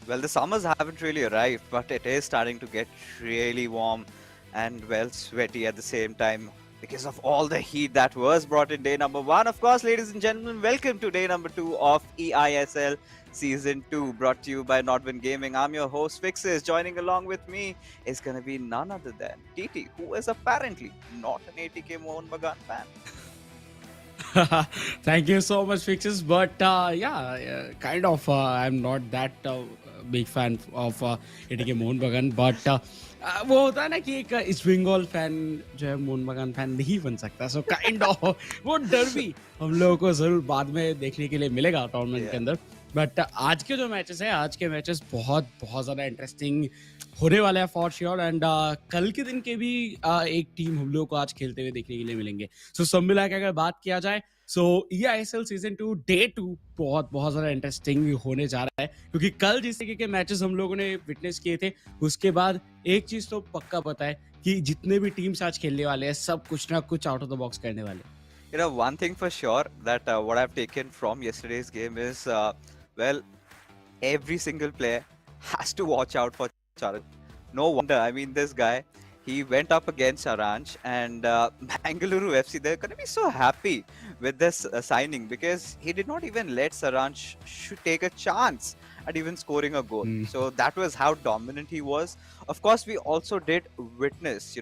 Well, the summers haven't really arrived, but it is starting to get really warm and well sweaty at the same time because of all the heat that was brought in day number one. Of course, ladies and gentlemen, welcome to day number two of eISL season two, brought to you by Nodwin Gaming. I'm your host, Fixes. Joining along with me is going to be none other than TT, who is apparently not an ATK Mohan Bagan fan. Thank you so much, Fixes. But kind of. I'm not that big fan of ATK Mohan बगान. But वो होता है ना कि एक east Bengal fan जो है मोहन बगान फैन नहीं बन सकता. So kind of वो डर भी हम लोगों को जरूर बाद में देखने के लिए मिलेगा टूर्नामेंट के Yeah. अंदर. बट आज के जो मैचेस है आज के मैचेस बहुत बहुत ज़्यादा इंटरेस्टिंग होने वाले हैं फॉर श्योर. एंड कल के दिन के भी एक टीम हम लोग को आज खेलते हुए देखने के लिए मिलेंगे. सो सब मिला के अगर बात किया जाए सो eISL सीजन 2 डे 2 बहुत बहुत ज़्यादा इंटरेस्टिंग होने जा रहा है क्योंकि कल जिस तरीके के मैचेस हम लोगों ने विटनेस किए थे उसके बाद एक चीज़ तो पक्का पता है कि जितने भी टीम्स आज खेलने वाले हैं सब कुछ ना कुछ आउट ऑफ द बॉक्स करने वाले हैं. You know, one thing for sure that what I've taken from yesterday's game is, well, every single player has to watch out for Charan. No wonder. I mean, this guy, he went up against Saranj and Bangalore FC. They're going to be so happy with this signing because he did not even let Saranj take a chance at even scoring a goal. Hmm. So that was how dominant he was. Of course, we also did witness,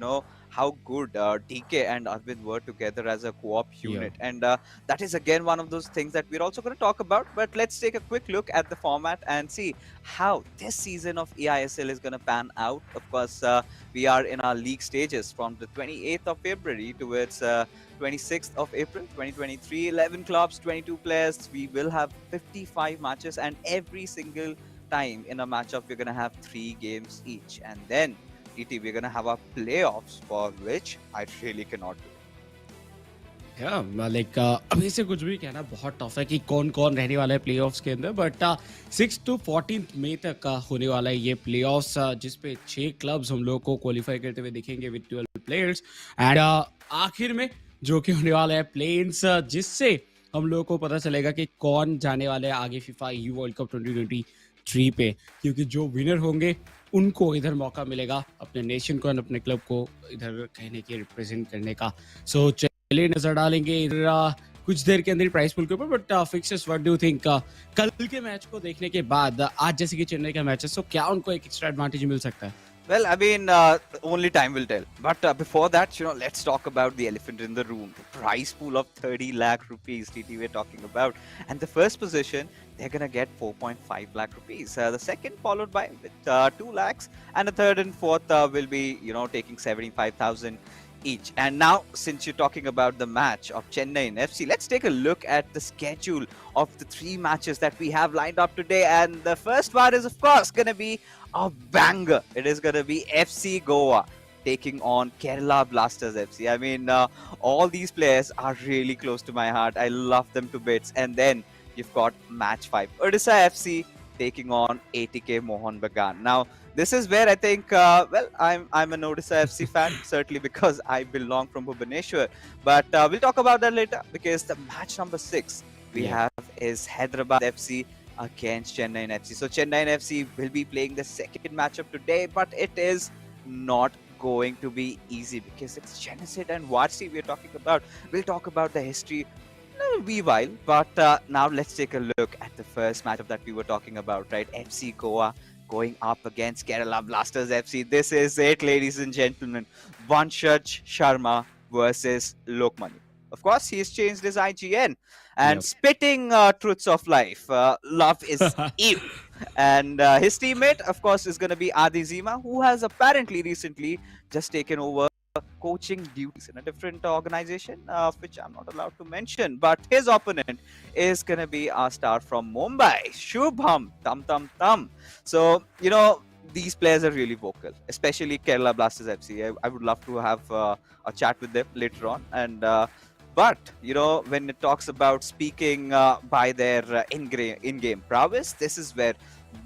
how good DK and Arvind were together as a co-op unit. Yeah. And that is again one of those things that we're also going to talk about. But let's take a quick look at the format and see how this season of eISL is going to pan out. Of course, we are in our league stages from the 28th of February towards 26th of April 2023. 11 clubs, 22 players. We will have 55 matches, and every single time in a matchup, we're going to have 3 games each. And then TT, we're going to have our playoffs, for which I really cannot do. Like अभी से कुछ भी कहना बहुत tough है कि कौन कौन रहने वाला है प्लेऑफ्स के अंदर. बट 6 to 14 मई तक होने वाला है ये प्लेऑफ्स जिसपे 6 क्लब्स हम लोग को क्वालिफाई करते हुए दिखेंगे विद 12 प्लेयर्स. एंड आखिर में जो कि होने वाला है प्लेन्स जिससे हम लोगों को पता चलेगा कि कौन जाने वाले हैं आगे फीफा यू वर्ल्ड कप 2023 पे, क्योंकि जो विनर होंगे उनको इधर मौका मिलेगा अपने नेशन को और अपने क्लब को इधर कहने के रिप्रेजेंट करने का. सो चलिए नजर डालेंगे इधर कुछ देर के अंदर प्राइस पुल के ऊपर. But fixes what do you think कल के मैच को देखने के बाद आज जैसे कि चेन्नई का मैच है सो क्या उनको एक एक्स्ट्रा एडवांटेज मिल सकता है? Well, I mean, only time will tell. But before that, let's talk about the elephant in the room. The prize pool of 30 lakh rupees, TT, we're talking about. And the first position, they're going to get 4.5 lakh rupees. The second followed by with 2 lakhs. And the third and fourth will be, taking 75,000 each. And now, since you're talking about the match of Chennai and FC, let's take a look at the schedule of the 3 matches that we have lined up today. And the first one is, of course, going to be a banger. It is going to be FC Goa taking on Kerala Blasters FC. I mean, all these players are really close to my heart. I love them to bits. And then you've got match 5, Odisha FC taking on ATK Mohan Bagan. Now, this is where I think, I'm an Odisha FC fan, certainly because I belong from Bhubaneswar. But we'll talk about that later because the match number 6 we Yeah. have is Hyderabad FC against Chennai FC. So Chennai FC will be playing the second matchup today, but it is not going to be easy because it's Genesis and Varsity we're talking about. We'll talk about the history in a wee while, but now let's take a look at the first matchup that we were talking about, right? FC Goa going up against Kerala Blasters FC. This is it, ladies and gentlemen. Vanshaj Sharma versus Lokmani. Of course, he's changed his IGN and Yep. spitting truths of life. Love is evil. And his teammate, of course, is going to be Adi Zima, who has apparently recently just taken over coaching duties in a different organization, which I'm not allowed to mention. But his opponent is going to be our star from Mumbai, Shubham Tam Tam Tam. So, these players are really vocal, especially Kerala Blasters FC. I would love to have a chat with them later on. And but when it talks about speaking by their in-game prowess, this is where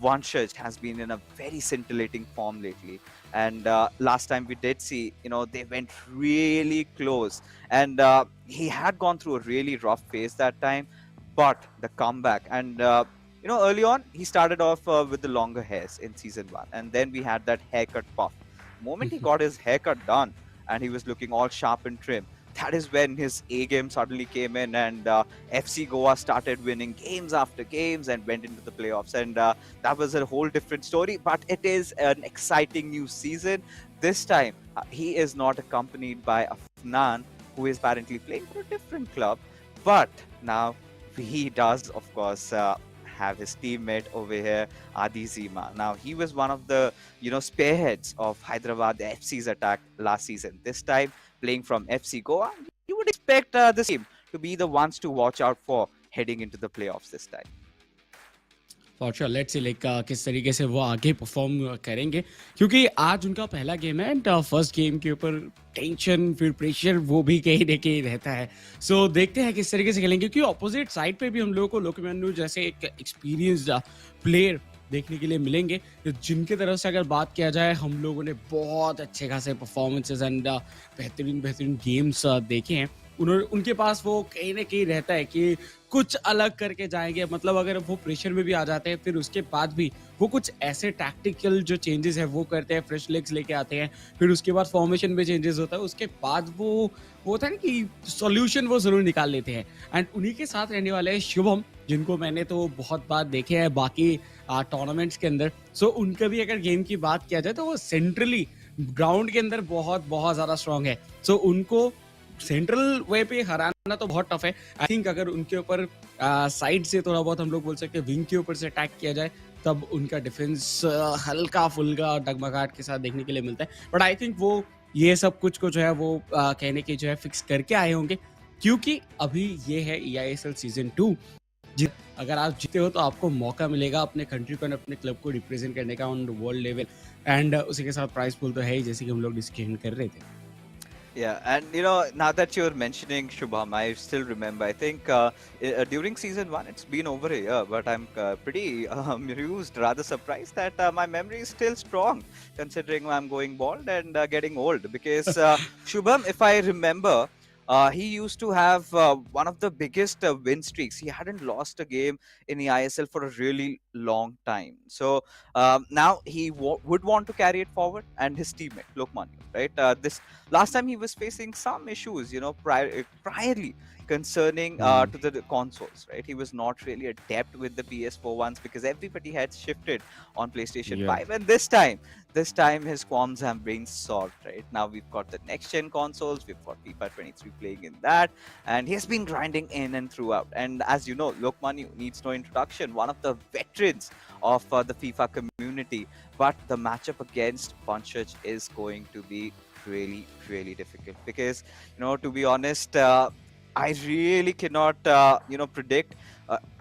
Vanshaj has been in a very scintillating form lately. And last time we did see, they went really close, and he had gone through a really rough phase that time. But the comeback, and early on he started off with the longer hairs in season one, and then we had that haircut puff. The moment he got his haircut done and he was looking all sharp and trim, that is when his A game suddenly came in, and FC Goa started winning games after games and went into the playoffs. And that was a whole different story. But it is an exciting new season. This time, he is not accompanied by Afnan, who is apparently playing for a different club. But now he does, of course, have his teammate over here, Adi Zima. Now, he was one of the, spearheads of Hyderabad FC's attack last season. This time, playing from FC Goa, you would expect this team to be the ones to watch out for heading into the playoffs this time. For sure let's see like किस तरीके से वो आगे perform करेंगे, क्योंकि आज उनका पहला गेम है एंड फर्स्ट गेम के ऊपर टेंशन फिर प्रेशर वो भी कहीं ना कहीं रहता है. सो देखते हैं किस तरीके से खेलेंगे, क्योंकि अपोजिट साइड पे भी हम लोगों को लोकमान्य जैसे एक एक्सपीरियंस्ड प्लेयर देखने के लिए मिलेंगे, जिनके तरफ से अगर बात किया जाए हम लोगों ने बहुत अच्छे खासे परफॉर्मेंसेस एंड बेहतरीन गेम्स देखे हैं. उनके पास वो कहीं ना कहीं रहता है कि कुछ अलग करके जाएंगे, मतलब अगर वो प्रेशर में भी आ जाते हैं फिर उसके बाद भी वो कुछ ऐसे टैक्टिकल जो चेंजेस है वो करते हैं, फ्रेश लेग्स लेके आते हैं, फिर उसके बाद फॉर्मेशन में चेंजेस होता है, उसके बाद वो होता है ना कि सॉल्यूशन वो जरूर निकाल लेते हैं. एंड उन्हीं के साथ रहने वाले हैं शुभम, जिनको मैंने तो बहुत बार देखे हैं बाकी टूर्नामेंट्स के अंदर. सो उनका भी अगर गेम की बात किया जाए तो वो सेंट्रली ग्राउंड के अंदर बहुत बहुत ज्यादा स्ट्रांग है. सो उनको सेंट्रल वे पे हराना तो बहुत टफ है. आई थिंक अगर उनके ऊपर साइड से थोड़ा बहुत हम लोग बोल सकते हैं विंग के ऊपर से अटैक किया जाए तब उनका डिफेंस हल्का फुल्का डगमगाहट के साथ देखने के लिए मिलता है. बट आई थिंक वो ये सब कुछ को जो है वो कहने की जो है फिक्स करके आए होंगे, क्योंकि अभी ये है eISL सीजन 2. अगर आप जीते हो तो आपको मौका मिलेगा अपने कंट्री को, अपने क्लब को रिप्रेजेंट करने का ऑन वर्ल्ड लेवल. एंड उसी के साथ प्राइस पूल तो है ही, जैसे कि हम लोग डिस्कशन कर रहे थे. Yeah, and now that you're mentioning Shubham, I still remember. I think during season one, it's been over a year, but I'm pretty amused, rather surprised that my memory is still strong, considering I'm going bald and getting old. Because Shubham, if I remember, he used to have one of the biggest win streaks. He hadn't lost a game in the ISL for a really long time. So now he would want to carry it forward, and his teammate Lokmanya, right? This last time he was facing some issues, priorly concerning to the consoles, right? He was not really adept with the PS4 ones because everybody had shifted on PlayStation 5, and this time his qualms have been solved. Right now we've got the next gen consoles, we've got FIFA 23 playing in that, and he has been grinding in and throughout. And as you know, Lokmanya needs no introduction, one of the veterans of the FIFA community. But the matchup against Panchaj is going to be really, really difficult because, to be honest, I really cannot, predict.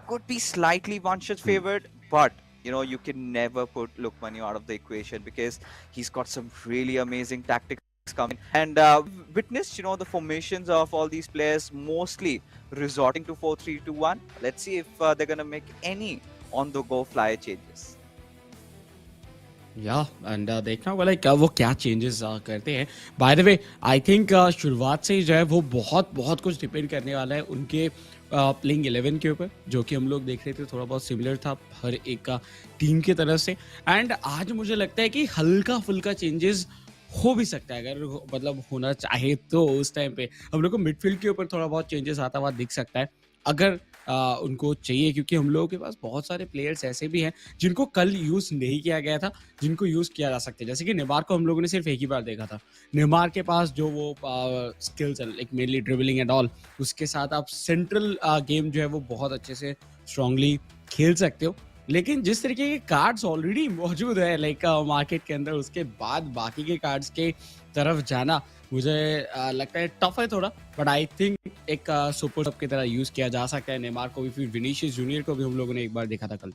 Could be slightly Vanshaj favored, but you can never put Lokmanya out of the equation because he's got some really amazing tactics coming. And witnessed, the formations of all these players mostly resorting to 4-3-2-1. Let's see if they're gonna make any on-the-go flyer changes. या and देखना होगा like वो क्या changes करते हैं. Bye the way I think शुरुआत से ही जो है वो बहुत कुछ डिपेंड करने वाला है उनके प्लेइंग 11 के ऊपर, जो कि हम लोग देख रहे थे थोड़ा बहुत सिमिलर था हर एक का टीम की तरफ से. एंड आज मुझे लगता है कि हल्का फुल्का चेंजेस हो भी सकता है, अगर मतलब होना चाहे तो उस टाइम पे हम लोग को मिडफील्ड के ऊपर थोड़ा बहुत चेंजेस आता हुआ दिख सकता है अगर उनको चाहिए, क्योंकि हम लोगों के पास बहुत सारे प्लेयर्स ऐसे भी हैं जिनको कल यूज़ नहीं किया गया था, जिनको यूज़ किया जा सकता है. जैसे कि नेमार को हम लोगों ने सिर्फ एक ही बार देखा था. नेमार के पास जो वो स्किल्स है like mainly dribbling and all, उसके साथ आप सेंट्रल गेम जो है वो बहुत अच्छे से स्ट्रांगली खेल सकते हो. लेकिन जिस तरीके के कार्ड्स ऑलरेडी मौजूद है लाइक मार्केट के अंदर, उसके बाद बाकी के कार्ड्स के तरफ जाना मुझे लगता है टफ है थोड़ा. बट आई थिंक एक सुपर सब की तरह यूज किया जा सकता है. नेमार को भी, फिर विनीशियस जूनियर को भी हम लोगों ने एक बार देखा था कल.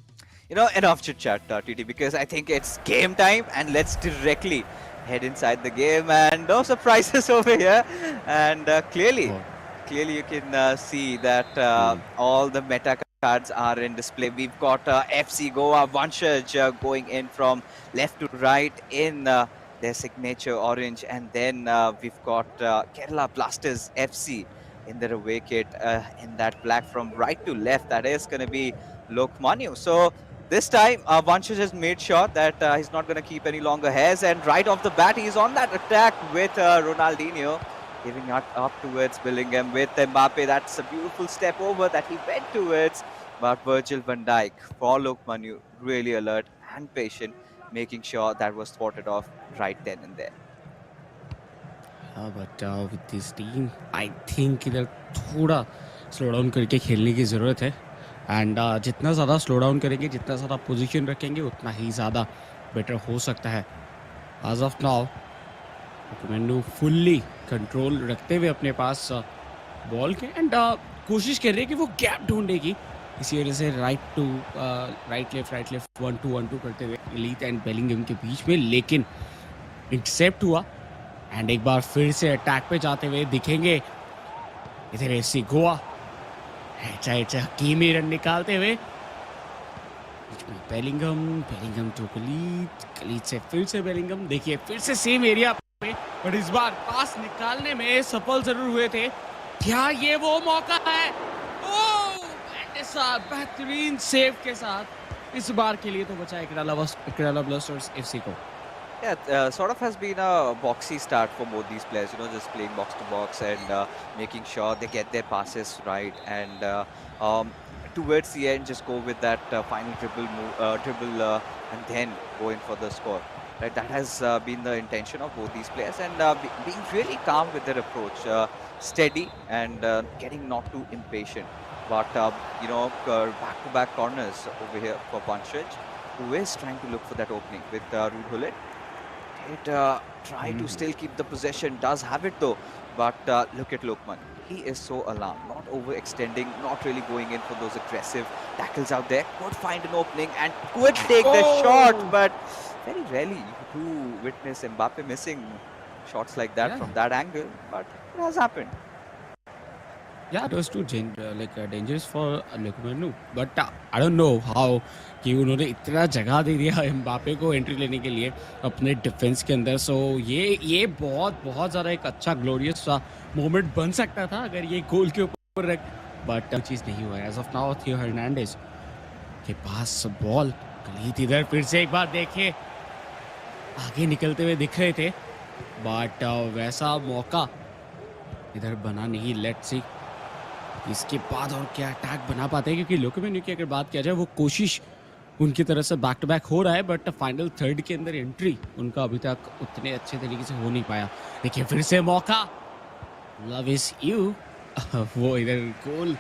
Enough chit chat, TT, because I think it's game time and let's directly head inside the game. And no surprises over here. And clearly you can see that all the meta cards are in display. We've got FC Goa Vanshaj going in from left to right in their signature orange, and then we've got Kerala Blasters FC in their away kit, in that black from right to left. That is going to be Lokmanu. So this time, Vanshaj has made sure that he's not going to keep any longer hairs. And right off the bat, he's on that attack with Ronaldinho, giving it up towards Bellingham with Mbappe. That's a beautiful step over that he went towards. But Virgil van Dijk for Lokmanu, really alert and patient, making sure that was thwarted off right then and there. But with this team I think इधर थोड़ा slow down करके खेलने की ज़रूरत है and जितना ज़्यादा slow down करेंगे जितना ज़्यादा पोजीशन रखेंगे उतना ही ज़्यादा बेटर हो सकता है एज ऑफ नाउ मैंने फुल्ली कंट्रोल रखते हुए अपने पास बॉल के एंड कोशिश कर रही है कि वो गैप ढूंढने की इसी वजह से राइट लेफ्ट 1-2 करते हुए एलीट एंड बेलिंगम के बीच में लेकिन इंटरसेप्ट हुआ एंड एक बार फिर से अटैक पे जाते हुए दिखेंगे इधर एफसी गोवा हकीमी रन निकालते हुए बेलिंगम टू कलीद से फिर से बेलिंगम देखिए फिर से सेम एरिया पे बट इस बार पास निकालने में सफल जरूर हुए थे क्या ये वो मौका है बेहतरीन सेव के साथ इस बार के लिए तो बचा केरला ब्लास्टर्स एफसी को. Yeah, sort of has been a boxy start for both these players, just playing box to box and making sure they get their passes right. And towards the end, just go with that final dribble, and then go in for the score. Right, that has been the intention of both these players, and being really calm with their approach, steady and getting not too impatient. But back-to-back corners over here for Vanshaj, who is trying to look for that opening with Ruud Gullit. Try to still keep the possession, does have it though, but look at Lokman. He is so alarmed, not overextending, not really going in for those aggressive tackles out there. Could find an opening and could take the shot, but very rarely you do witness Mbappe missing shots like that from that angle, but it has happened. Yeah, it was too dangerous for Lokman, but I don't know how कि उन्होंने इतना जगह दे दिया Mbappe को entry लेने के लिए अपने डिफेंस के अंदर. सो ये बहुत ज़्यादा एक अच्छा ग्लोरियस सा मोमेंट बन सकता था अगर ये गोल के ऊपर रख, बट चीज़ नहीं हुआ. एज ऑफ नाउ थियो हर्नांडेज के पास बॉल कलीत इधर फिर से एक बार देखे आगे निकलते हुए दिख रहे थे, बट वैसा मौका इधर बना नहीं. लेट्स सी इसके बाद और क्या अटैक बना पाते हैं क्योंकि लोकमैन्यू की अगर बात किया जाए वो कोशिश उनकी तरफ से बैक टू बैक हो रहा है, बट फाइनल थर्ड के अंदर एंट्री उनका अभी तक उतने अच्छे तरीके से हो नहीं पाया. देखिए फिर से मौका, लव इज यू, वो इधर गोल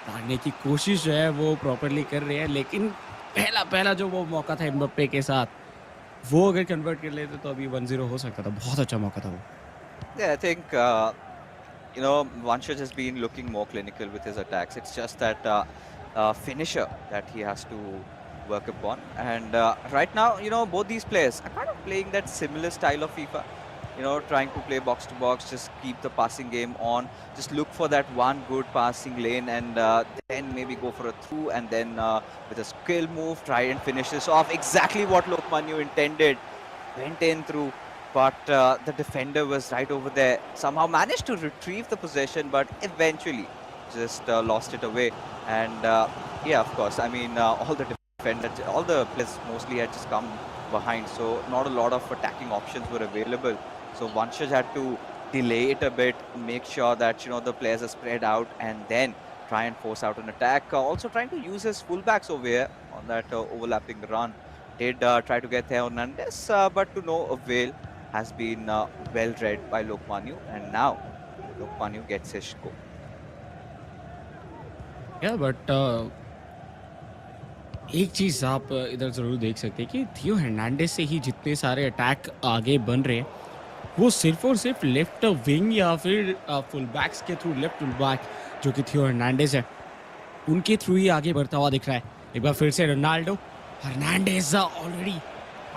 मारने की कोशिश जो है वो प्रॉपरली कर रहे हैं, लेकिन पहला जो वो मौका था एम्बाप्पे के साथ वो अगर कन्वर्ट कर लेते तो अभी 1-0 हो सकता था. बहुत अच्छा मौका था वो. Yeah, I think Vanshaj has been looking more clinical with his attacks. It's just that finisher that he has to work upon. And right now, both these players are kind of playing that similar style of FIFA. Trying to play box to box, just keep the passing game on, just look for that one good passing lane, and then maybe go for a through, and then with a skill move, try and finish this off. Exactly what Lokmanu intended. Went in through, but the defender was right over there. Somehow managed to retrieve the possession, but eventually just lost it away. And yeah, of course, I mean, all the players mostly had just come behind, so not a lot of attacking options were available. So Vanshaj had to delay it a bit, make sure that the players are spread out, and then try and force out an attack. Also trying to use his fullbacks over here on that overlapping run. Did try to get Theo Hernandez, but to no avail. Has been well read by Lokmanu, and now Lokmanu gets his goal. Yeah, but एक चीज़ आप इधर ज़रूर देख सकते हैं कि थियो Hernandez से ही जितने सारे अटैक आगे बन रहे हैं वो सिर्फ और सिर्फ लेफ्ट विंग या फिर फुल बैक्स के थ्रू, लेफ्ट फुल बैक जो कि थियो हर्नांडेज है उनके थ्रू ही आगे बढ़ता हुआ दिख रहा है. एक बार फिर से रोनाल्डो, हर्नांडेज ऑलरेडी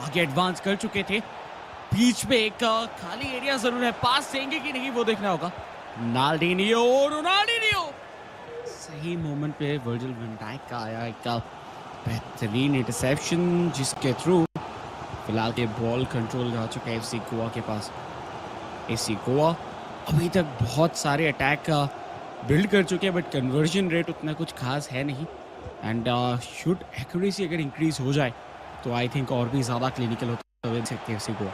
आगे एडवांस कर चुके थे. बीच में एक खाली एरिया जरूर है, पास देंगे कि नहीं वो देखना होगा. रोनाल्डिनियो सही मोमेंट पे वर्जिल वैन डाइक का आया एक बेहतरीन इंटरसेप्शन जिसके थ्रू फिलहाल के बॉल कंट्रोल जा चुका है एफसी गोवा के पास. एफसी गोवा अभी तक बहुत सारे अटैक बिल्ड कर चुके हैं, बट कन्वर्जन रेट उतना कुछ खास है नहीं। एंड शूट एक्यूरेसी अगर इंक्रीज हो जाए तो आई थिंक और भी ज़्यादा क्लिनिकल होता हुए सकते हैं को।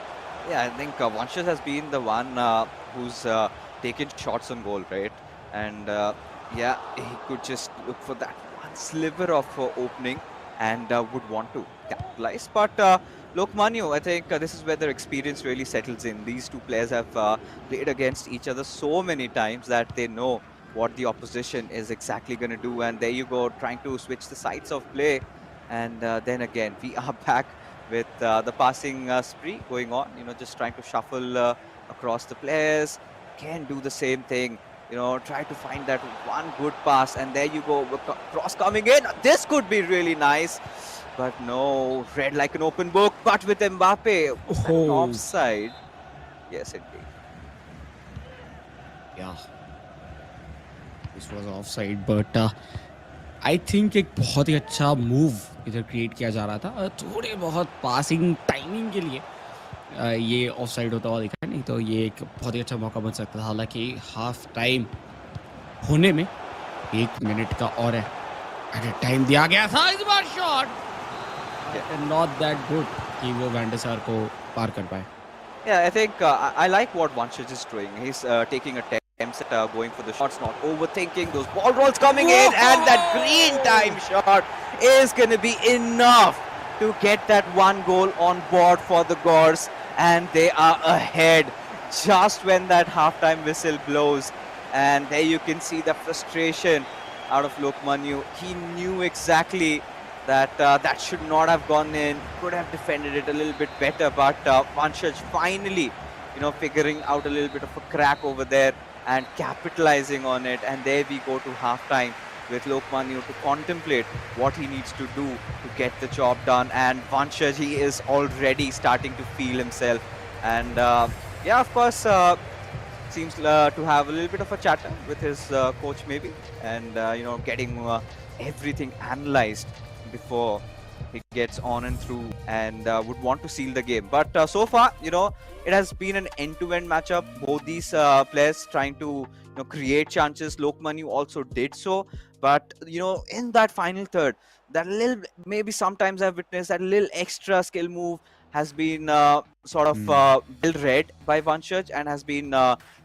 Yeah, I think Vanshas has been the one who's taken shots on goal, right? And yeah, he could just look for that one sliver of opening and would want to capitalize. But Lokmanyu, I think this is where their experience really settles in. These two players have played against each other so many times that they know what the opposition is exactly going to do. And there you go, trying to switch the sides of play. And then again, we are back with the passing spree going on, just trying to shuffle across the players. Can do the same thing, try to find that one good pass, and there you go, cross coming in. This could be really nice, but no, read like an open book. But with Mbappe, was that an Oh, offside? Yes, indeed. yeah, this was offside, but I think एक बहुत ही अच्छा move इधर create किया जा रहा था। थोड़े बहुत पासिंग टाइमिंग के लिए ये ऑफसाइड होता हुआ दिखा, नहीं तो ये एक बहुत ही अच्छा मौका बन सकता था। हालांकि हाफ टाइम होने में 1 मिनट का और एडिट टाइम दिया गया था। इस बार शॉट नॉट दैट गुड कि वो वैंडरसार को पार कर पाए। Yeah, I think I like what Vanshaj is doing. He's taking attempts at going for the shots, not overthinking those ball rolls coming in, and that green time shot is going to be enough to get that one goal on board for the Gors, and they are ahead just when that halftime whistle blows. And there you can see the frustration out of Lokmanyu. He knew exactly that that should not have gone in, could have defended it a little bit better, but Vanshaj finally, figuring out a little bit of a crack over there and capitalizing on it. And there we go to halftime with Lokmanyu to contemplate what he needs to do to get the job done. And Vanshaj, he is already starting to feel himself. And yeah, of course, seems to have a little bit of a chatter with his coach maybe, and getting everything analyzed before he gets on and through, and would want to seal the game. But so far, it has been an end-to-end matchup. Both these players trying to create chances. Lokmanyu also did so, but in that final third, that little, maybe sometimes I've witnessed that little extra skill move has been sort of well read by Vanshaj and has been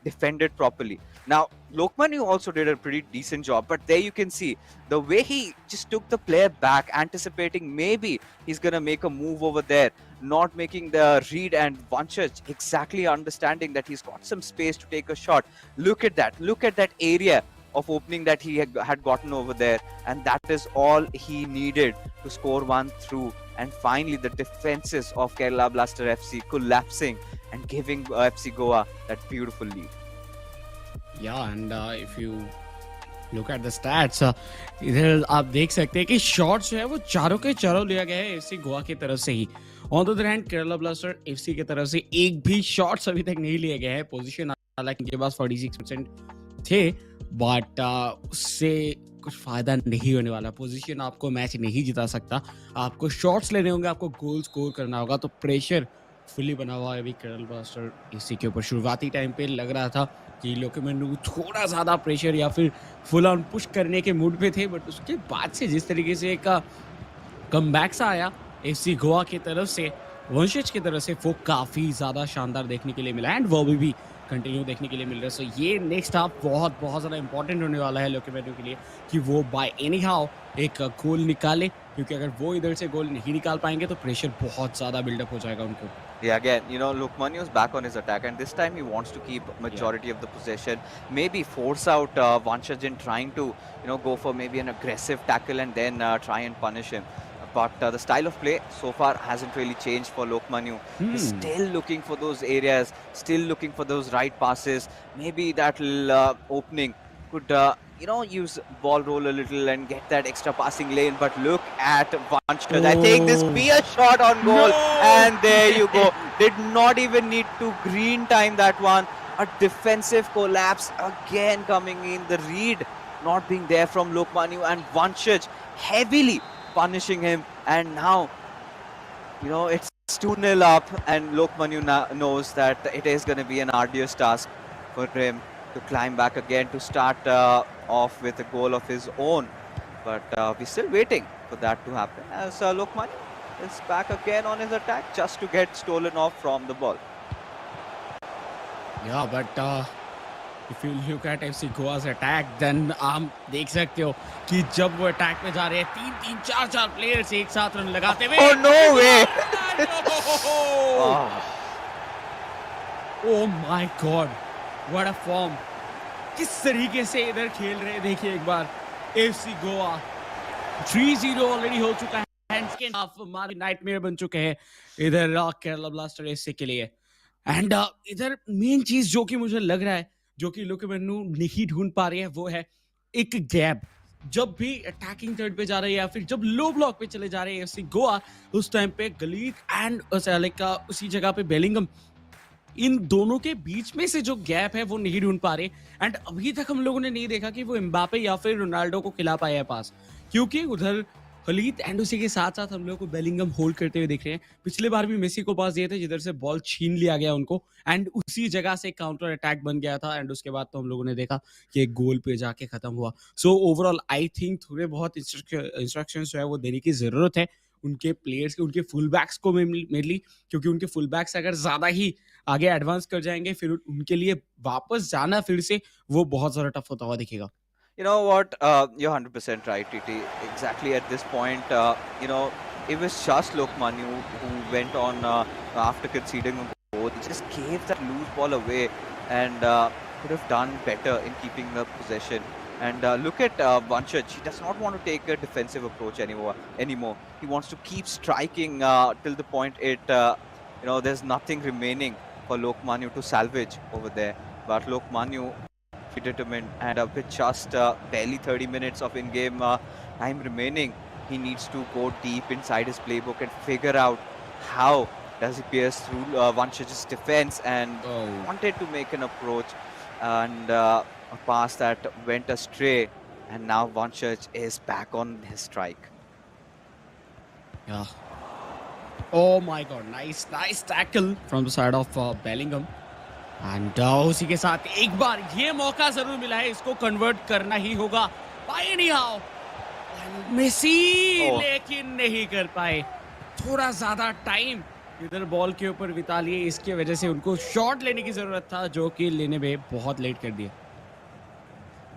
defended properly. Now, Lokmanyu also did a pretty decent job, but there you can see the way he just took the player back, anticipating maybe he's going to make a move over there, not making the read, and Vanshaj exactly understanding that he's got some space to take a shot. Look at that. Look at that area of opening that he had gotten over there, and that is all he needed to score one through. And finally, the defenses of Kerala Blaster FC collapsing and giving FC Goa that beautiful lead. Yeah, and if you look at the stats, इधर आप देख सकते हैं कि shots जो है वो चारों के चारों लिया गया है एफसी गोवा की तरफ से ही। On the other hand Kerala blaster FC की तरफ से एक भी शॉट्स अभी तक नहीं लिए गए हैं। पोजीशन हालांकि इनके पास 46% थे, बट उससे कुछ फायदा नहीं होने वाला। पोजीशन आपको मैच नहीं जिता सकता, आपको शॉट्स लेने होंगे, आपको गोल स्कोर करना होगा। तो प्रेशर फुली बना हुआ है अभी केरला ब्लास्टर एफसी के ऊपर। शुरुआती टाइम पे लग रहा था कि लोकमेंडू थोड़ा ज़्यादा प्रेशर या फिर फुल ऑन पुश करने के मूड पे थे, बट उसके बाद से जिस तरीके से एक कमबैक सा आया एफसी गोवा की तरफ से, वंशज की तरफ से, वो काफ़ी ज़्यादा शानदार देखने के लिए मिला, एंड वो भी कंटिन्यू देखने के लिए मिल रहा है। सो ये नेक्स्ट हाफ बहुत बहुत ज़्यादा इंपॉर्टेंट होने वाला है लोकमेंडू के लिए कि वो बाय एनी हाउ एक गोल निकाले, क्योंकि अगर वो इधर से गोल नहीं निकाल पाएंगे तो प्रेशर बहुत ज़्यादा बिल्डअप हो जाएगा उनको। Yeah, again, Lokmanyu is back on his attack, and this time he wants to keep majority of the possession. Maybe force out Vanshaj in trying to, go for maybe an aggressive tackle and then try and punish him. But the style of play so far hasn't really changed for Lokmanyu. He's still looking for those areas, still looking for those right passes. Maybe that little opening could, use ball roll a little and get that extra passing lane. But look at Vanshaj. I think this be a shot on goal. No! And there you go. Did not even need to green time that one. A defensive collapse again coming in. The read not being there from Lokmanyu, and Vanshaj heavily punishing him. And now, it's 2-0 up, and Lokmanyu knows that it is going to be an arduous task for him to climb back again to start off with a goal of his own. But we're still waiting for that to happen as Lokmanya is back again on his attack just to get stolen off from the ball. Yeah, but if you look at FC Goa's attack, then आप देख सकते हो कि जब वो attack में जा रहे हैं तीन तीन चार चार प्लेयर्स एक साथ रन लगाते हुए Oh, no way! Oh my God, what a form! किस तरीके से इधर खेल रहे हैं देखिए एक बार FC गोवा 3-0 ऑलरेडी हो चुका है एंड सेकंड हाफ हमारे नाइटमेयर बन चुके हैं इधर केरला ब्लास्टर एससी के लिए एंड इधर मेन चीज जो कि मुझे लग रहा है जो कि लोग मेनू नहीं ढूंढ पा रहे हैं वो है एक गैप जब भी अटैकिंग थर्ड पे जा रहे हैं या फिर जब लो ब्लॉक पे चले जा रहे हैं एफसी गोवा उस टाइम पे गलीत एंड का उसी जगह पे बेलिंगम इन दोनों के बीच में से जो गैप है वो नहीं ढूंढ पा रहे एंड अभी तक हम लोगों ने नहीं देखा कि वो एम्बापे या फिर रोनाल्डो को खिला पाया है पास क्योंकि उधर खलीद एंड उसी के साथ साथ हम लोग को बेलिंगम होल्ड करते हुए दिख रहे हैं पिछले बार भी मेसी को पास दिए थे जिधर से बॉल छीन लिया गया उनको एंड उसी जगह से काउंटर अटैक बन गया था एंड उसके बाद तो हम लोगों ने देखा कि एक गोल पे जाके खत्म हुआ सो ओवरऑल आई थिंक थोड़े बहुत इंस्ट्रक्शंस जो है वो देने की जरूरत है उनके प्लेयर्स के उनके फुल बैक्स को मेनली क्योंकि उनके फुल बैक्स अगर ज्यादा ही आगे एडवांस कर जाएंगे फिर उनके लिए वापस जाना फिर से वो बहुत ज्यादा टफ होता हुआ दिखेगा You know what? You're 100% right, TT. Exactly at this point, it was just Lokmanu who went on after conceding a goal. He just gave that loose ball away and could have done better in keeping the possession. And look at Vanchaj. He does not want to take a defensive approach anymore. He wants to keep striking till the point there's nothing remaining for Lokmanu to salvage over there. But Lokmanu determined and with just barely 30 minutes of in-game time remaining, he needs to go deep inside his playbook and figure out how does he pierce through Vanchaj's defense and wanted to make an approach and a pass that went astray and now Vanchaj is back on his strike. Yeah. Oh my God, nice tackle from the side of Bellingham. And उसी के साथ एक बार ये मौका जरूर मिला है इसको कन्वर्ट करना ही होगा बाय एनी हाउ मेसी लेकिन नहीं कर पाए थोड़ा ज्यादा टाइम इधर बॉल के ऊपर बिता लिए इसकी वजह से उनको शॉट लेने की जरूरत था जो कि लेने में बहुत लेट कर दिया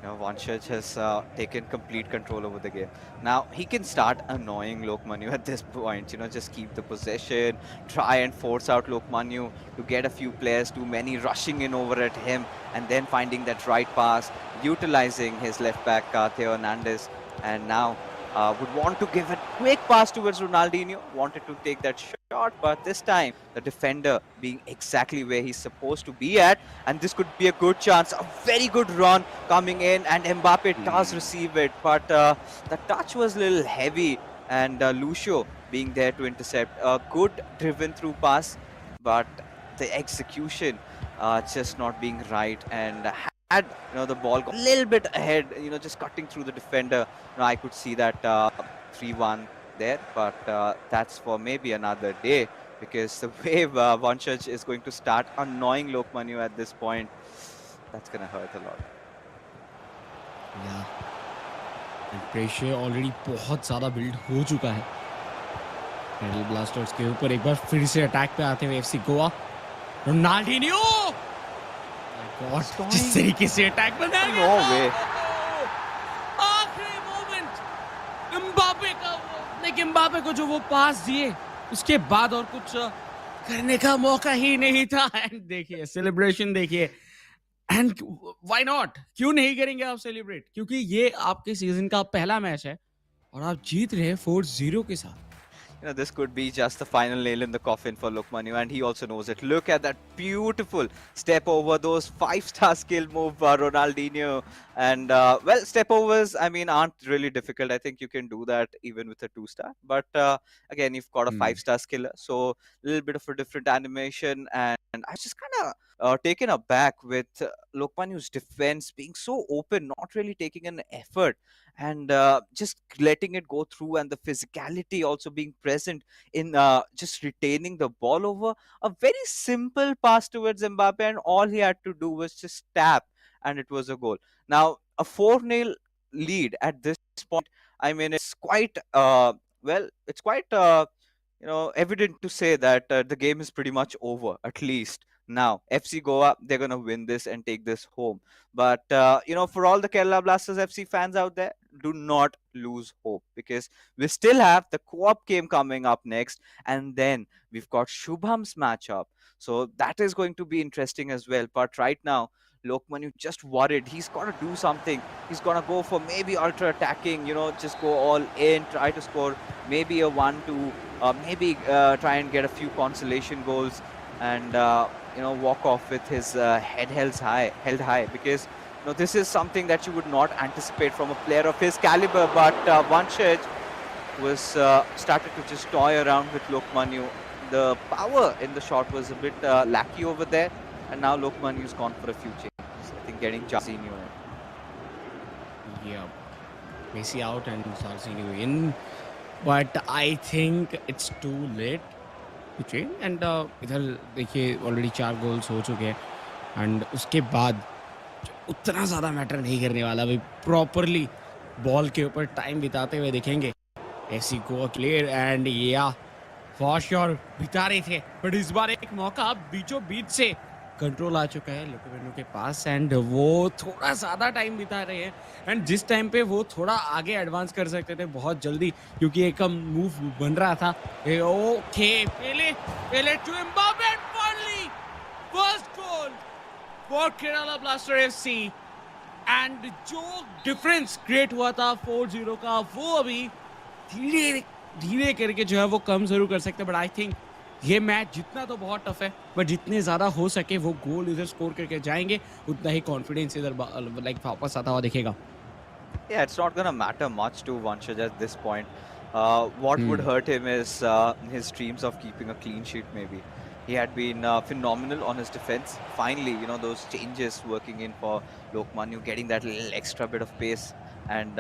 Vanchaj has taken complete control over the game. Now he can start annoying Lokmanu at this point. Just keep the possession, try and force out Lokmanu to get a few players, too many rushing in over at him, and then finding that right pass, utilizing his left back Theo Hernandez, and now would want to give a quick pass towards Ronaldinho, wanted to take that shot, but this time the defender being exactly where he's supposed to be at, and this could be a good chance, a very good run coming in, and Mbappe does receive it, but the touch was a little heavy, and Lucio being there to intercept. A good driven through pass, but the execution just not being right, and had the ball got a little bit ahead, just cutting through the defender. I could see that 3-1 there, but that's for maybe another day because the way Vanchaj is going to start annoying Lokmanu at this point, that's gonna hurt a lot. Yeah. And pressure already बहुत ज़्यादा build हो चुका है Kerala blasters के ऊपर एक बार फिर से अटैक पे आते हुए एफसी गोवा रोनाल्डिनियो जिस तरीके से अटैक बनाया गया No way. आखिरी मोमेंट एम्बापे का लेकिन एम्बापे को जो वो पास दिए उसके बाद और कुछ करने का मौका ही नहीं था एंड देखिए सेलिब्रेशन देखिए एंड व्हाई नॉट क्यों नहीं करेंगे आप सेलिब्रेट क्योंकि ये आपके सीजन का पहला मैच है और आप जीत रहे हैं 4-0 के साथ This could be just the final nail in the coffin for Lokmanu, and he also knows it. Look at that beautiful step over, those 5-star skill move, Ronaldinho. And, step overs, aren't really difficult. I think you can do that even with a 2-star. But, again, you've got a 5-star skiller, so a little bit of a different animation. And I was just kind of taken aback with Lokmanu's defense being so open, not really taking an effort and just letting it go through, and the physicality also being present in just retaining the ball over a very simple pass towards Mbappe, and all he had to do was just tap and it was a goal. Now, a 4-0 lead at this point, I mean, it's quite, it's quite, evident to say that the game is pretty much over, at least. Now, FC Goa, they're going to win this and take this home. But, for all the Kerala Blasters FC fans out there, do not lose hope, because we still have the co-op game coming up next, and then we've got Shubham's matchup. So that is going to be interesting as well. But right now, Lokman, you just worried. He's got to do something. He's going to go for maybe ultra attacking, just go all in, try to score maybe a 1-2, maybe try and get a few consolation goals, and walk off with his head held high, because this is something that you would not anticipate from a player of his caliber. But Vanchaj was started to just toy around with Lokmanu. The power in the shot was a bit lackey over there, and now Lokmanu's gone for a few changes. I think getting Jarzinho in. Yeah, Messi out and Jarzinho in, but I think it's too late to change. And इधर देखिए already 4 goals हो चुके हैं, and उसके बाद उतना ज़्यादा matter नहीं करने वाला भाई. प्रॉपरली बॉल के ऊपर टाइम बिताते हुए देखेंगे एफसी गोवा प्लेयर, एंड या फॉर श्योर बिता रहे थे, बट इस बार एक मौका बीचों बीच से कंट्रोल आ चुका है लोकेवेनो के पास, एंड वो थोड़ा ज़्यादा टाइम बिता रहे हैं. एंड जिस टाइम पे वो थोड़ा आगे एडवांस कर सकते थे बहुत जल्दी, क्योंकि एक मूव बन रहा था. ओके, पहले to Mbappe and finally first goal for Kerala blaster FC. एंड जो डिफरेंस क्रिएट हुआ था 4-0 का, वो अभी धीरे धीरे करके जो है वो कम जरूर कर सकते हैं. बट आई थिंक ये मैच जितना तो बहुत टफ है, बट जितने ज़्यादा हो सके वो गोल इधर स्कोर करके जाएंगे, उतना ही कॉन्फिडेंस इधर वापस आता हुआ दिखेगा. Yeah, it's not going to matter much to Vanchaj at this point. What would hurt him is his dreams of keeping a clean sheet, maybe. He had been phenomenal on his defense. Finally, those changes working in for Lokmanu, getting that little extra bit of pace, and,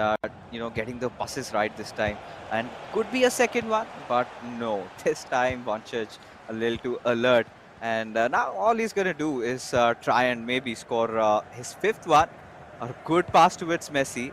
getting the passes right this time. And could be a second one, but no. This time, Vanchaj a little too alert. And now all he's going to do is try and maybe score his 5th one. A good pass towards Messi.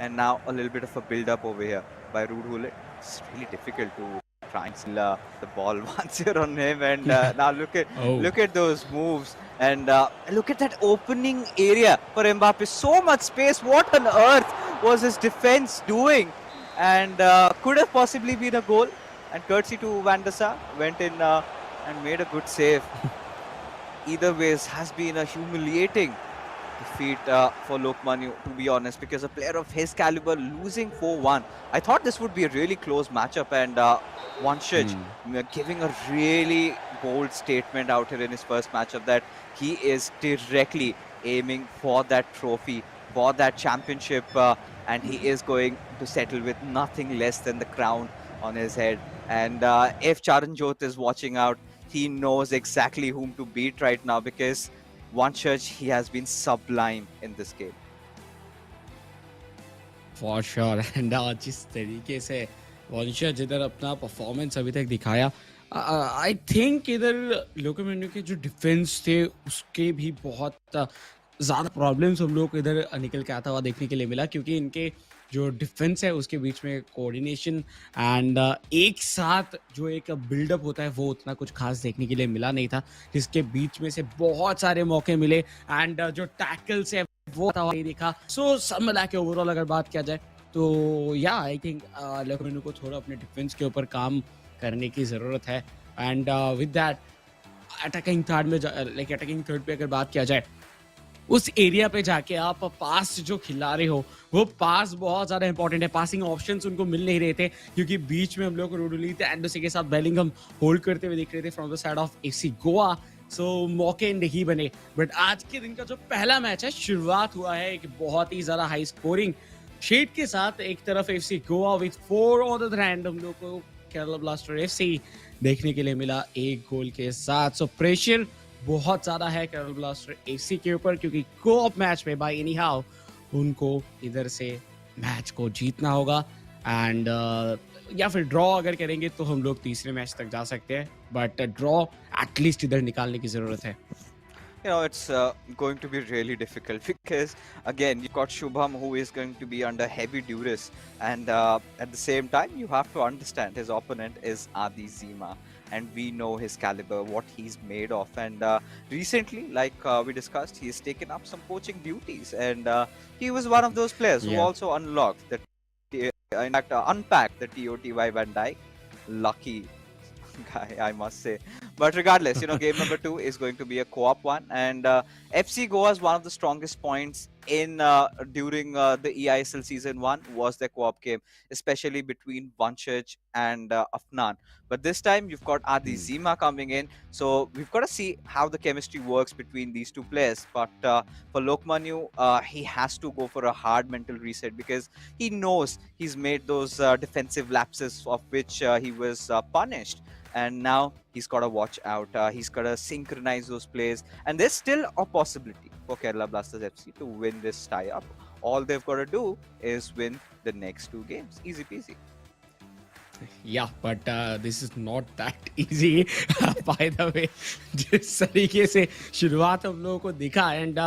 And now a little bit of a build-up over here by Ruud. It's really difficult to try and steal the ball once you're on him. And now look at those moves. And look at that opening area for Mbappe. So much space. What on earth was his defense doing? And could have possibly been a goal. And courtesy to Van der Sar, went in and made a good save. Either ways, has been a humiliating defeat for Lokmanu, to be honest, because a player of his caliber losing 4-1. I thought this would be a really close matchup, and Vanchaj giving a really bold statement out here in his first matchup that he is directly aiming for that trophy, for that championship, and he is going to settle with nothing less than the crown on his head. And if Charanjot is watching out, he knows exactly whom to beat right now, because Vanchaj, he has been sublime in this game. For sure. And जिस तरीके से वंशज इधर अपना performance अभी तक दिखाया, I think इधर लोकेवेनो के जो डिफेंस थे उसके भी बहुत ज़्यादा प्रॉब्लम्स हम लोग को इधर निकल के आता हुआ देखने के लिए मिला, क्योंकि इनके जो डिफेंस है उसके बीच में कोऑर्डिनेशन एंड एक साथ जो एक बिल्डअप होता है वो उतना कुछ खास देखने के लिए मिला नहीं था, जिसके बीच में से बहुत सारे मौके मिले एंड जो टैकल्स है वो नहीं दिखा. सो सब मिला के ओवरऑल अगर बात किया जाए तो या आई थिंक लोकेवेनो को थोड़ा अपने डिफेंस के ऊपर काम करने की ज़रूरत है. And with that attacking third पे अगर बात किया जाए, उस एरिया पे जाके आप पास जो खिला रहे हो वो पास बहुत ज़्यादा इंपॉर्टेंट है. पासिंग ऑप्शंस उनको मिल नहीं रहे थे, क्योंकि बीच में हम लोग को रोडोली थे एंड उसी के साथ बेलिंगम होल्ड करते हुए दिख रहे थे from the side of FC Goa. So मौके नहीं बने. बट आज के दिन का जो पहला मैच है, शुरुआत हुआ है एक बहुत ही ज़्यादा हाई स्कोरिंग शेड के साथ. एक तरफ FC Goa with 4 on the hand, हम लोग को केरला ब्लास्टर एफसी देखने के लिए मिला एक गोल के साथ. सो प्रेशर बहुत ज़्यादा है केरला ब्लास्टर एफसी के ऊपर, क्योंकि कोऑप मैच में बाय एनी हाउ उनको इधर से मैच को जीतना होगा. एंड या फिर ड्रॉ अगर करेंगे तो हम लोग तीसरे मैच तक जा सकते हैं, बट ड्रॉ एटलीस्ट इधर निकालने की ज़रूरत है. It's going to be really difficult because again you've got Shubham who is going to be under heavy duress, and at the same time you have to understand his opponent is Adi Zima, and we know his caliber, what he's made of, and recently, like we discussed, he's taken up some coaching duties, and he was one of those players who Yeah. also unlocked the, in fact, unpacked the TOTY Van Dyke. Lucky guy, I must say. But regardless, game number 2 is going to be a co-op one, and FC Goa's one of the strongest points in during the eISL season 1 was their co-op game, especially between Vanchaj and Afnan. But this time you've got Adi Hmm. Zima coming in, so we've got to see how the chemistry works between these two players. But for Lokmanu, he has to go for a hard mental reset because he knows he's made those defensive lapses of which he was punished, and now he's got to watch out. He's got to synchronize those plays, and there's still a possibility for Kerala Blasters FC to win this tie-up. All they've got to do is win the next 2 games. Easy peasy. Yeah, but this is not that easy. By the way, जिस तरीके से शुरुआत हम लोगों को दिखा, and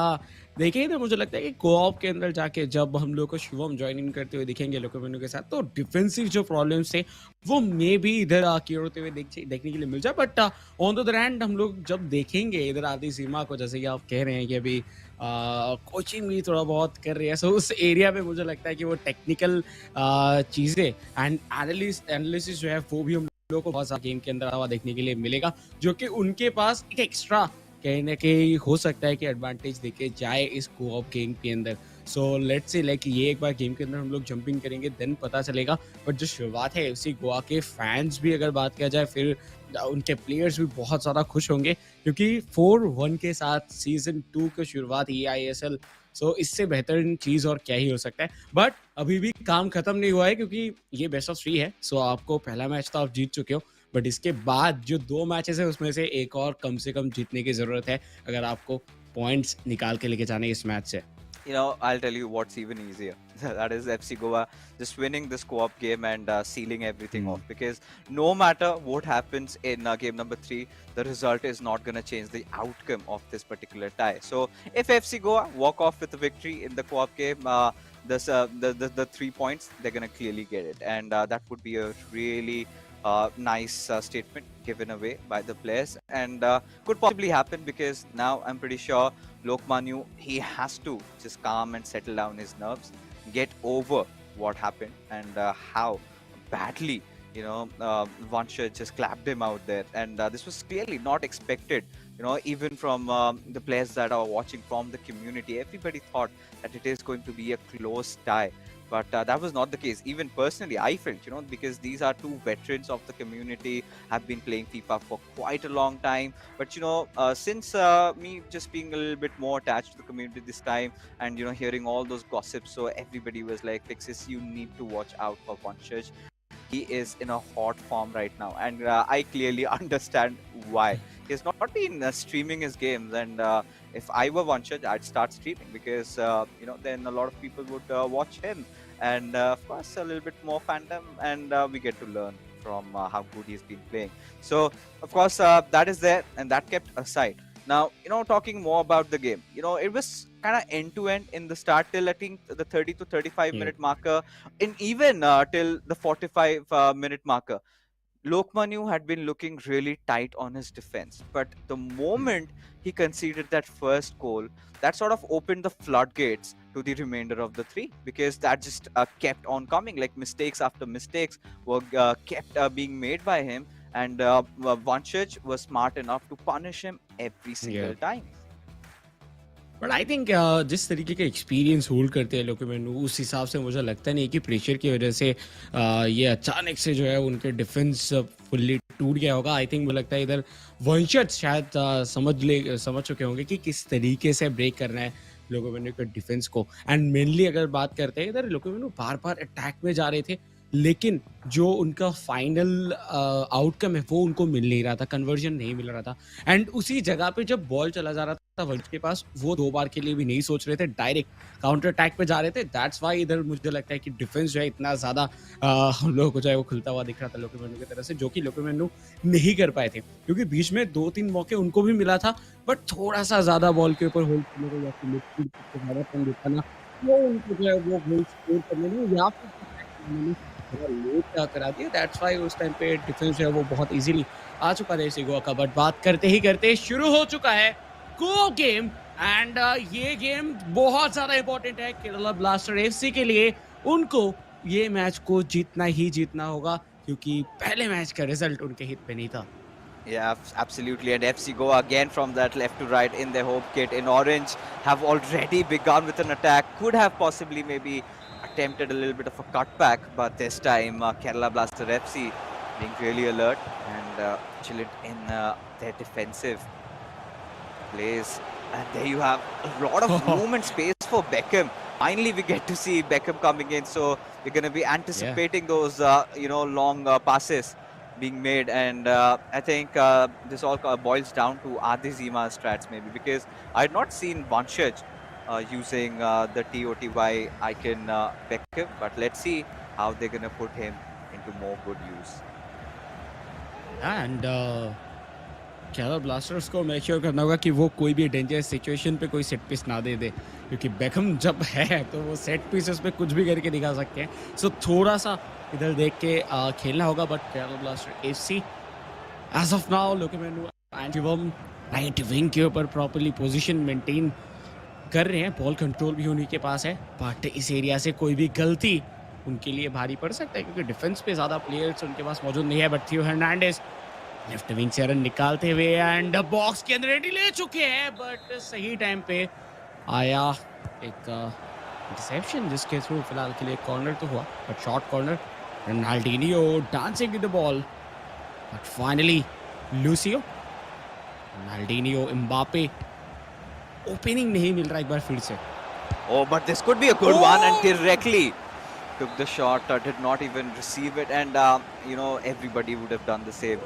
देखिए ना, मुझे लगता है कि कोऑप के अंदर जाके जब हम लोग को शुभम ज्वाइन इन करते हुए दिखेंगे लोकोमेनो के साथ, तो डिफेंसिव जो प्रॉब्लम्स थे वो मे भी इधर क्लियर होते हुए देखने के लिए मिल जाए. But on the other hand हम लोग जब देखेंगे इधर आदि सीमा को, जैसे कि आप कह रहे हैं कि अभी कोचिंग भी थोड़ा बहुत कर रही है, सो उस एरिया में मुझे लगता है कि वो टेक्निकल चीज़ें एंड एनालिसिस जो है वो भी हम लोगों को बहुत सारा गेम के अंदर देखने के लिए मिलेगा, जो कि उनके पास एक एक्स्ट्रा कहीं ना कहीं हो सकता है कि एडवांटेज देके जाए इस कोऑप गेम के अंदर. सो लेट्स से लाइक ये एक बार गेम के अंदर हम लोग जंपिंग करेंगे देन पता चलेगा. बट जो शुरुआत है एफसी गोवा के फैंस भी अगर बात किया जाए, फिर उनके प्लेयर्स भी बहुत ज़्यादा खुश होंगे क्योंकि 4-1 के साथ सीजन 2 की शुरुआत eISL. सो इससे बेहतर चीज़ और क्या ही हो सकता है. बट अभी भी काम खत्म नहीं हुआ है क्योंकि ये बेस्ट ऑफ 3 है. सो आपको पहला मैच तो आप जीत चुके हो, बट इसके बाद जो 2 मैचेस है उसमें से एक और कम से कम जीतने की ज़रूरत है अगर आपको पॉइंट्स निकाल के लेके जाने इस मैच से. I'll tell you what's even easier. That is FC Goa just winning this co-op game and sealing everything off. Because no matter what happens in game number 3, the result is not going to change the outcome of this particular tie. So if FC Goa walk off with a victory in the co-op game, the 3 points, they're going to clearly get it. And that would be a really nice statement given away by the players, and could possibly happen because now I'm pretty sure Lokmanu, he has to just calm and settle down his nerves, get over what happened and how badly Vansha just clapped him out there, and this was clearly not expected. Even from the players that are watching from the community, everybody thought that it is going to be a close tie. But that was not the case. Even personally, I felt, because these are 2 veterans of the community, have been playing FIFA for quite a long time. But, since me just being a little bit more attached to the community this time and, hearing all those gossips, so everybody was like, Fixis, you need to watch out for Vanchaj. He is in a hot form right now, and I clearly understand why. He's not been streaming his games, and if I were Vanchaj, I'd start streaming because then a lot of people would watch him, and of course a little bit more fandom, and we get to learn from how good he's been playing. So of course that is there, and that kept aside. Now, talking more about the game, it was kind of end to end in the start till I think the 30 to 35 minute marker, and even till the 45 minute marker. Lokmanu had been looking really tight on his defense, but the moment he conceded that first goal, that sort of opened the floodgates to the remainder of the 3, because that just kept on coming. Like mistakes after mistakes were kept being made by him, and Vanchaj was smart enough to punish him every single time. But I think जिस तरीके का experience hold करते हैं लोकोमेनो, उस हिसाब से मुझे लगता नहीं कि प्रेशर की वजह से ये अचानक से जो है उनके डिफेंस फुल्ली टूट गया होगा. आई थिंक मुझे लगता है इधर वंशज शायद समझ चुके होंगे कि किस तरीके से ब्रेक करना है लोकोमेनो के डिफेंस को. एंड मेनली अगर बात करते हैं, इधर लोकोमेनो बार बार अटैक में जा रहे थे, लेकिन जो उनका फाइनल आउटकम है वो उनको मिल नहीं रहा था, कन्वर्जन नहीं मिल रहा था. एंड उसी जगह पे जब बॉल चला जा रहा था था वर्ल्ड के पास, वो 2 बार के लिए भी नहीं सोच रहे थे, डायरेक्ट काउंटर अटैक पे जा रहे थे। दैट्स व्हाई इधर मुझे लगता है कि डिफेंस जो है इतना ज़्यादा हम लोगों को जो है वो खुलता हुआ दिख रहा था लोकेमेनु की तरफ से, जो कि लोकेमेनु नहीं कर पाए थे। क्योंकि बीच में 2-3 मौके उनको भी मिला था, बट थोड़ा-सा ज़्यादा बॉल के ऊपर होल्ड करने को या फिर मिडफील्ड पे ज़्यादा टाइम दिखाना, वो उनको जो है वो गोल स्कोर करने में या फिर थोड़ा लेट करा दिया। दैट्स व्हाई उस टाइम पे डिफेंस जो है वो बहुत इजीली आ चुका था एसी गोवा का। बट बात करते ही करते शुरू हो चुका है को गेम एंड ये गेम बहुत ज्यादा इंपॉर्टेंट है केरला ब्लास्टर एफसी के लिए। उनको ये मैच को जीतना ही जीतना होगा, क्योंकि पहले मैच का रिजल्ट उनके हित में नहीं था। Yeah, absolutely. And FC Goa again from that left to right in their home kit in orange have already begun with an attack. Could have possibly maybe attempted a little bit of a cutback, but this time Kerala Blaster FC being really alert and vigilant in their defensive plays. And there you have a lot of room and space for Beckham. Finally, we get to see Beckham coming in, so we're going to be anticipating those, long passes being made. And I think this all boils down to Adizima's strats maybe, because I had not seen Vanshaj using the TOTY icon Beckham, but let's see how they're going to put him into more good use. And Kerala blasters को make sure करना होगा कि वो कोई भी dangerous situation पे कोई set piece ना दे दे, क्योंकि बेकहम जब है तो वो सेट पीसेस पे कुछ भी करके दिखा सकते हैं। सो थोड़ा सा इधर देख के खेलना होगा। But Kerala blaster FC as of now लोकेमेनु एंड शिवम राइट विंग के ऊपर प्रॉपर्ली पोजीशन मेंटेन कर रहे हैं। बॉल कंट्रोल भी उन्हीं के पास है, बट इस एरिया से कोई भी गलती उनके लिए भारी पड़ सकता है, क्योंकि डिफेंस पे ज़्यादा प्लेयर्स उनके पास मौजूद नहीं है। बट थियो हर्नांडेज लेफ्ट विंग से रन निकालते हुए एंड बॉक्स के अंदर रेडी ले चुके हैं, बट सही टाइम पे आया एक इंटरसेप्शन, जिसके थ्रू फिलहाल के लिए कॉर्नर तो हुआ, but short corner. Ronaldinho dancing with the ball, but finally Lucio, Ronaldinho, Mbappe, opening नहीं मिल रहा एक बार फिर से। Oh, but this could be a good one, and directly took the shot, did not even receive it, and everybody would have done the same.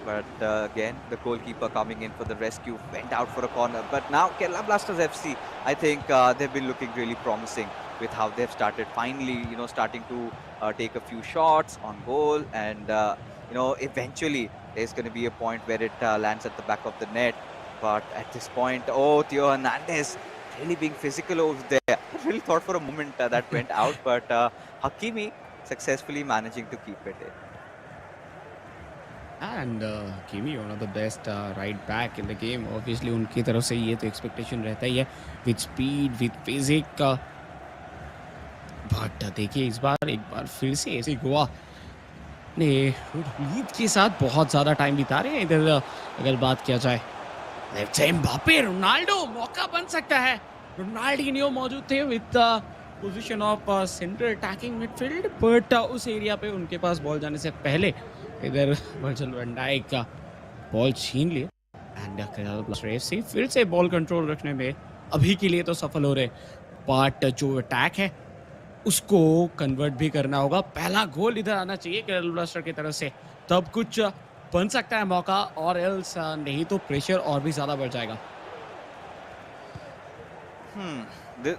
But again, the goalkeeper coming in for the rescue went out for a corner. But now Kerala Blasters FC, I think they've been looking really promising with how they've started. Finally, starting to take a few shots on goal, and eventually there's going to be a point where it lands at the back of the net. But at this point, Theo Hernandez really being physical over there. I really thought for a moment that went out, but Hakimi successfully managing to keep it in. And Kimmich one of the best right back in the game. Obviously उनकी तरफ से ये तो expectation रहता ही है, with speed, with physique. But देखिए इस बार एक बार फिर से ऐसे गोवा ने लीड के साथ बहुत ज़्यादा टाइम बिता रहे हैं। इधर अगर बात किया जाए लेफ्ट से एम्बापे, रोनाल्डो, मौका बन सकता है। रोनाल्डिनियो मौजूद थे with position of centre attacking midfield, but उस एरिया पे उनके पास बॉल जाने से पहले इधर वर्जिल वैन डाइक का बॉल छीन लिया। एंड केरला ब्लास्टर एफसी फिर से बॉल कंट्रोल रखने में अभी के लिए तो सफल हो रहे, बट जो अटैक है उसको कन्वर्ट भी करना होगा। पहला गोल इधर आना चाहिए केरला ब्लास्टर की तरफ से, तब कुछ बन सकता है मौका, और एल्स नहीं तो प्रेशर और भी ज्यादा बढ़ जाएगा।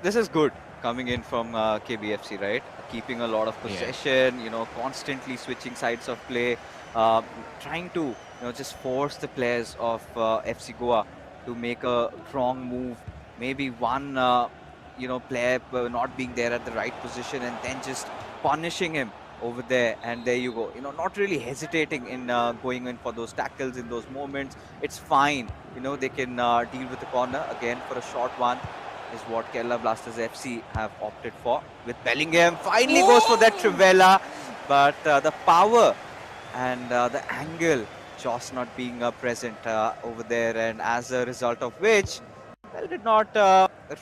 This is good coming in from KBFC, right? Keeping a lot of possession, constantly switching sides of play, trying to just force the players of FC Goa to make a wrong move. Maybe one player not being there at the right position, and then just punishing him over there, and there you go. Not really hesitating in going in for those tackles in those moments. It's fine. They can deal with the corner again for a short one. Is what Kerala Blasters FC have opted for. With Bellingham finally goes for that Trivela, but the power and the angle just not being present over there, and as a result of which, well, did not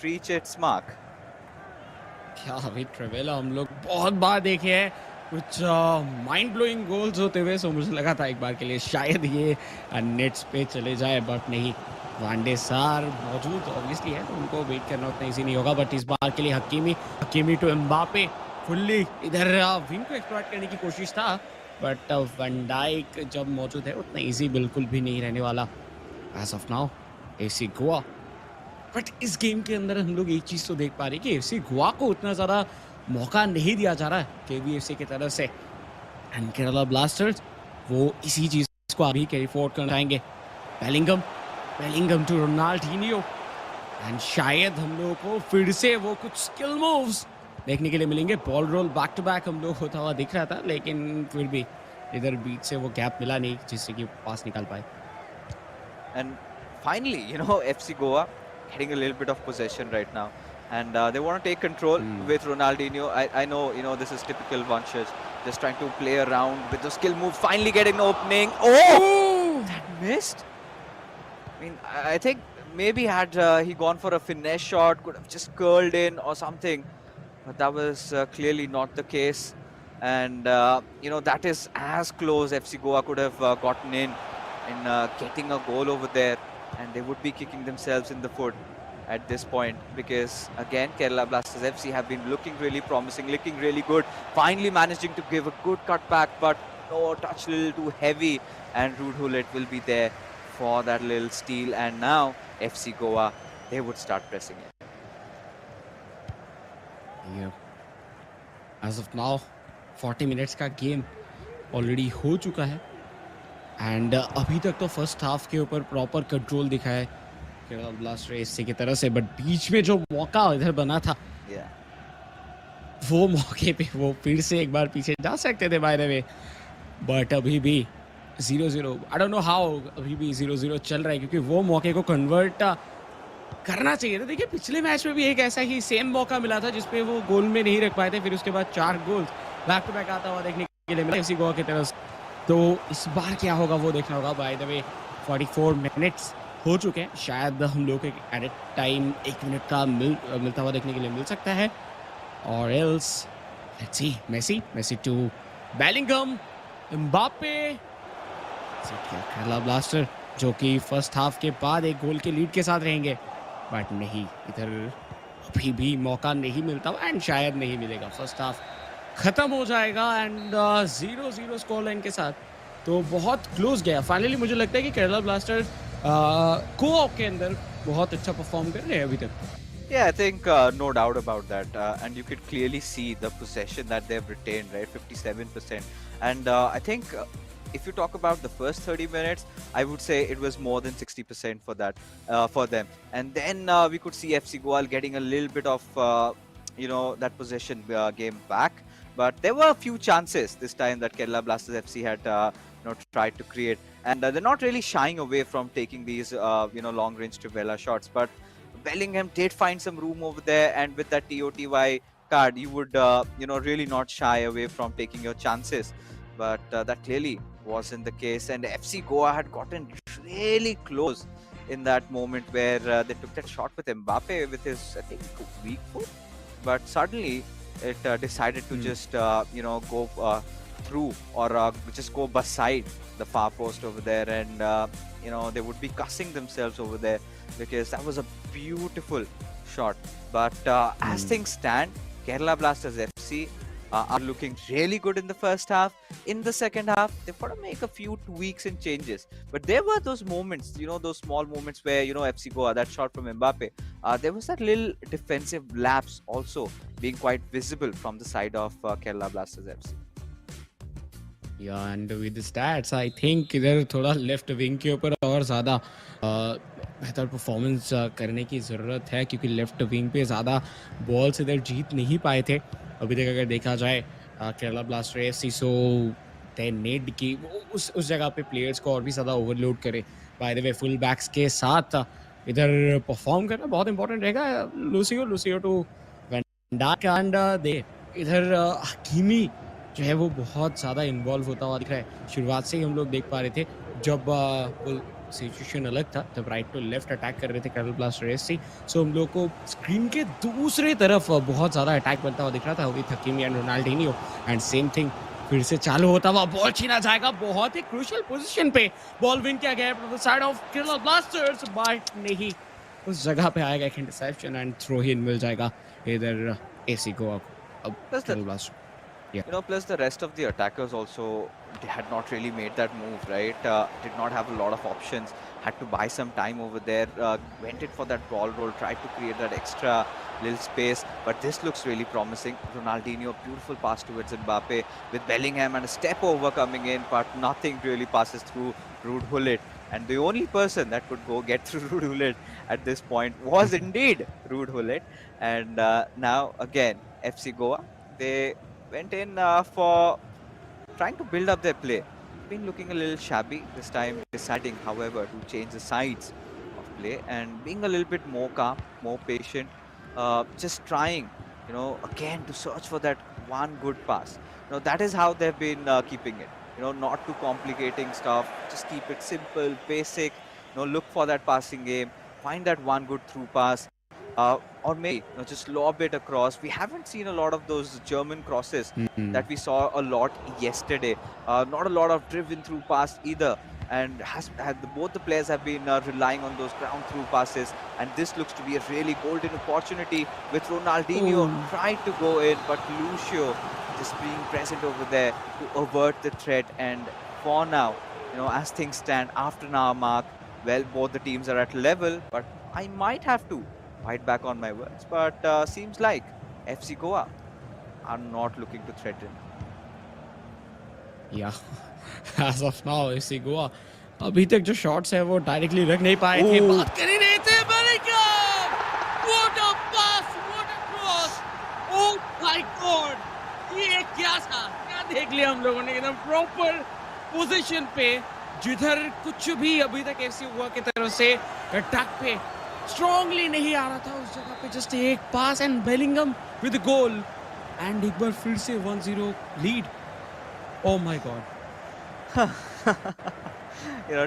reach its mark. क्या अभी ट्रेवेला हम लोग बहुत बार देखे हैं, कुछ mind blowing goals होते हुए। सो मुझे लगा था एक बार के लिए शायद ये नेट्स पे चले जाए, बट नहीं। वांडे सार मौजूद ऑब्वियसली है, तो उनको वेट करना उतना इजी नहीं होगा। बट इस बार के लिए हकीमी टू एम्बापे फुल्ली इधर विंग को एक्सप्लॉइट करने की कोशिश था, बट वैन डाइक जब मौजूद है उतना इजी बिल्कुल भी नहीं रहने वाला। As of now FC Goa but इस गेम के अंदर हम लोग एक चीज़ तो देख पा रहे हैं कि एफसी गोवा को उतना ज़्यादा मौका नहीं दिया जा रहा है केबीएफसी की तरफ से। एंड केरला ब्लास्टर्स वो इसी चीज़ को अभी कैरी फॉरवर्ड करना चाहेंगे। Bellingham Bellingham to Ronaldinho and शायद हम लोगों को फिर से वो कुछ स्किल मूव्स देखने के लिए मिलेंगे। Ball roll back to back हम लोग होता हुआ दिख रहा था, लेकिन फिर भी इधर बीच से वो गैप मिला नहीं जिससे कि पास निकाल पाए। And finally, FC Goa getting a little bit of possession right now. And they want to take control with Ronaldinho. I know, this is typical Vanchers. Just trying to play around with the skill move. Finally getting the opening. Oh! That missed. I mean, I think maybe had he gone for a finesse shot, could have just curled in or something. But that was clearly not the case. And, that is as close FC Goa could have gotten in getting a goal over there. And they would be kicking themselves in the foot at this point, because again Kerala Blasters FC have been looking really promising, looking really good, finally managing to give a good cut back, but no, touch a little too heavy, and Rude Hullet will be there for that little steal. And now FC Goa, they would start pressing it. Yeah. As of now 40 minutes का game already हो चुका है and अभी तक तो first half के ऊपर proper control दिखा है केरला ब्लास्टर एससी की तरफ से, बट बीच में जो मौका इधर बना था वो मौके पे वो फिर से एक बार पीछे जा सकते थे बाय द वे, बट अभी भी 0-0 आई डोंट नो हाउ अभी भी 0-0 चल रहा है, क्योंकि वो मौके को कन्वर्ट करना चाहिए था। देखिए पिछले मैच में भी एक ऐसा ही सेम मौका मिला था जिसपे वो गोल में नहीं रख पाए थे, फिर उसके बाद 4 गोल्स बैक टू बैक आता हुआ देखने के लिए मिला एफसी गोवा की तरफ। तो इस बार क्या होगा वो देखना होगा। बाय द वे 44 मिनट्स हो चुके हैं, शायद हम लोग को एडेड टाइम 1 मिनट का मिलता हुआ देखने के लिए मिल सकता है, और else let's see Messi to Bellingham Mbappe Kerala Blaster जो कि फर्स्ट हाफ के बाद एक गोल के लीड के साथ रहेंगे, बट नहीं इधर अभी भी मौका नहीं मिलता एंड शायद नहीं मिलेगा। फर्स्ट हाफ खत्म हो जाएगा एंड 0-0 स्कोर लाइन के साथ, तो बहुत क्लोज गया। फाइनली मुझे लगता है कि केरला ब्लास्टर्स को-ऑप के अंदर बहुत अच्छा परफॉर्म कर रहे हैं अभी तक। Yeah, I think no doubt about that, and you could clearly see the possession that they've retained, right? 57%, and I think if you talk about the first 30 minutes, I would say it was more than 60% for that for them, and then we could see FC Goa getting a little bit of that possession game back, but there were a few chances this time that Kerala Blasters FC had tried to create, and they're not really shying away from taking these long range Trivela shots, but Bellingham did find some room over there, and with that TOTY card, you would really not shy away from taking your chances. But that clearly wasn't the case, and FC Goa had gotten really close in that moment where they took that shot with Mbappe with his, I think, weak foot, but suddenly it decided to just go through or just go beside the far post over there, and they would be cussing themselves over there because that was a beautiful shot. But as things stand, Kerala Blasters FC are looking really good in the first half. In the second half, they've got to make a few tweaks and changes. But there were those moments, those small moments where, FC Goa, that shot from Mbappe, there was that little defensive lapse also being quite visible from the side of Kerala Blasters FC. Yeah, and with the stats, I think इधर थोड़ा left wing के ऊपर और ज़्यादा बेहतर performance करने की ज़रूरत है, क्योंकि लेफ्ट विंग पे ज़्यादा बॉल्स इधर जीत नहीं पाए थे अभी तक। अगर देखा जाए Kerala blaster FC, so they need की उस जगह पे प्लेयर्स को और भी ज़्यादा ओवरलोड करे। By the way full backs के साथ इधर परफॉर्म करना बहुत इंपॉर्टेंट रहेगा। Lucio to Van Dijk and they इधर हकीमी जो है वो बहुत ज़्यादा इन्वॉल्व होता हुआ दिख रहा है। शुरुआत से ही हम लोग देख पा रहे थे जब वो सिचुएशन अलग था, तब राइट टू लेफ्ट अटैक कर रहे थे केरला ब्लास्टर एफसी, सो हम लोग को स्क्रीन के दूसरे तरफ बहुत ज़्यादा अटैक बनता हुआ दिख रहा था with Hakimi and Ronaldinho, and same thing फिर से चालू होता हुआ। बॉल छीना जाएगा, बहुत ही क्रूशियल पोजीशन पे बॉल विन किया गया from the side of Kerala blasters, but नहीं उस जगह पे आएगा एक इंटरसेप्शन एंड थ्रो इन मिल जाएगा इधर एफसी गोवा को। अब Kerala blaster plus the rest of the attackers also, they had not really made that move, right? Did not have a lot of options. had to buy some time over there, went in for that ball roll, tried to create that extra little space, but this looks really promising. Ronaldinho, beautiful pass towards Mbappe with Bellingham and a step over coming in, but nothing really passes through Ruud Gullit. And the only person that could go get through Ruud Gullit at this point was indeed Ruud Gullit. And now again, FC Goa, they went in for trying to build up their play. Been looking a little shabby this time, deciding, however, to change the sides of play and being a little bit more calm, more patient, just trying, again to search for that one good pass. That is how they've been keeping it. Not too complicating stuff. Just keep it simple, basic. Look for that passing game. Find that one good through pass. Or maybe just lob it across. We haven't seen a lot of those German crosses that we saw a lot yesterday. Not a lot of driven through pass either. And both the players have been relying on those ground through passes. And this looks to be a really golden opportunity with Ronaldinho trying to go in, but Lucio just being present over there to avert the threat. And for now, as things stand after an hour mark, well, both the teams are at level, but I might have to fight back on my words, but seems like FC Goa are not looking to threaten. या as of now FC Goa अभी तक जो shots है वो directly रख नहीं पाए थे. बात कर ही रहे थे Bellingham. What a pass, what a cross. Oh my God, ये क्या था, क्या देख लिया हम लोगों ने. एकदम प्रॉपर पोजीशन पे, जिधर कुछ भी अभी तक एफसी गोवा की तरफ से अटैक पे स्ट्रांगली नहीं आ रहा था, उस जगह पे जस्ट एक pass and Bellingham with goal. And एक बार फिर से 1-0 lead. Oh my god.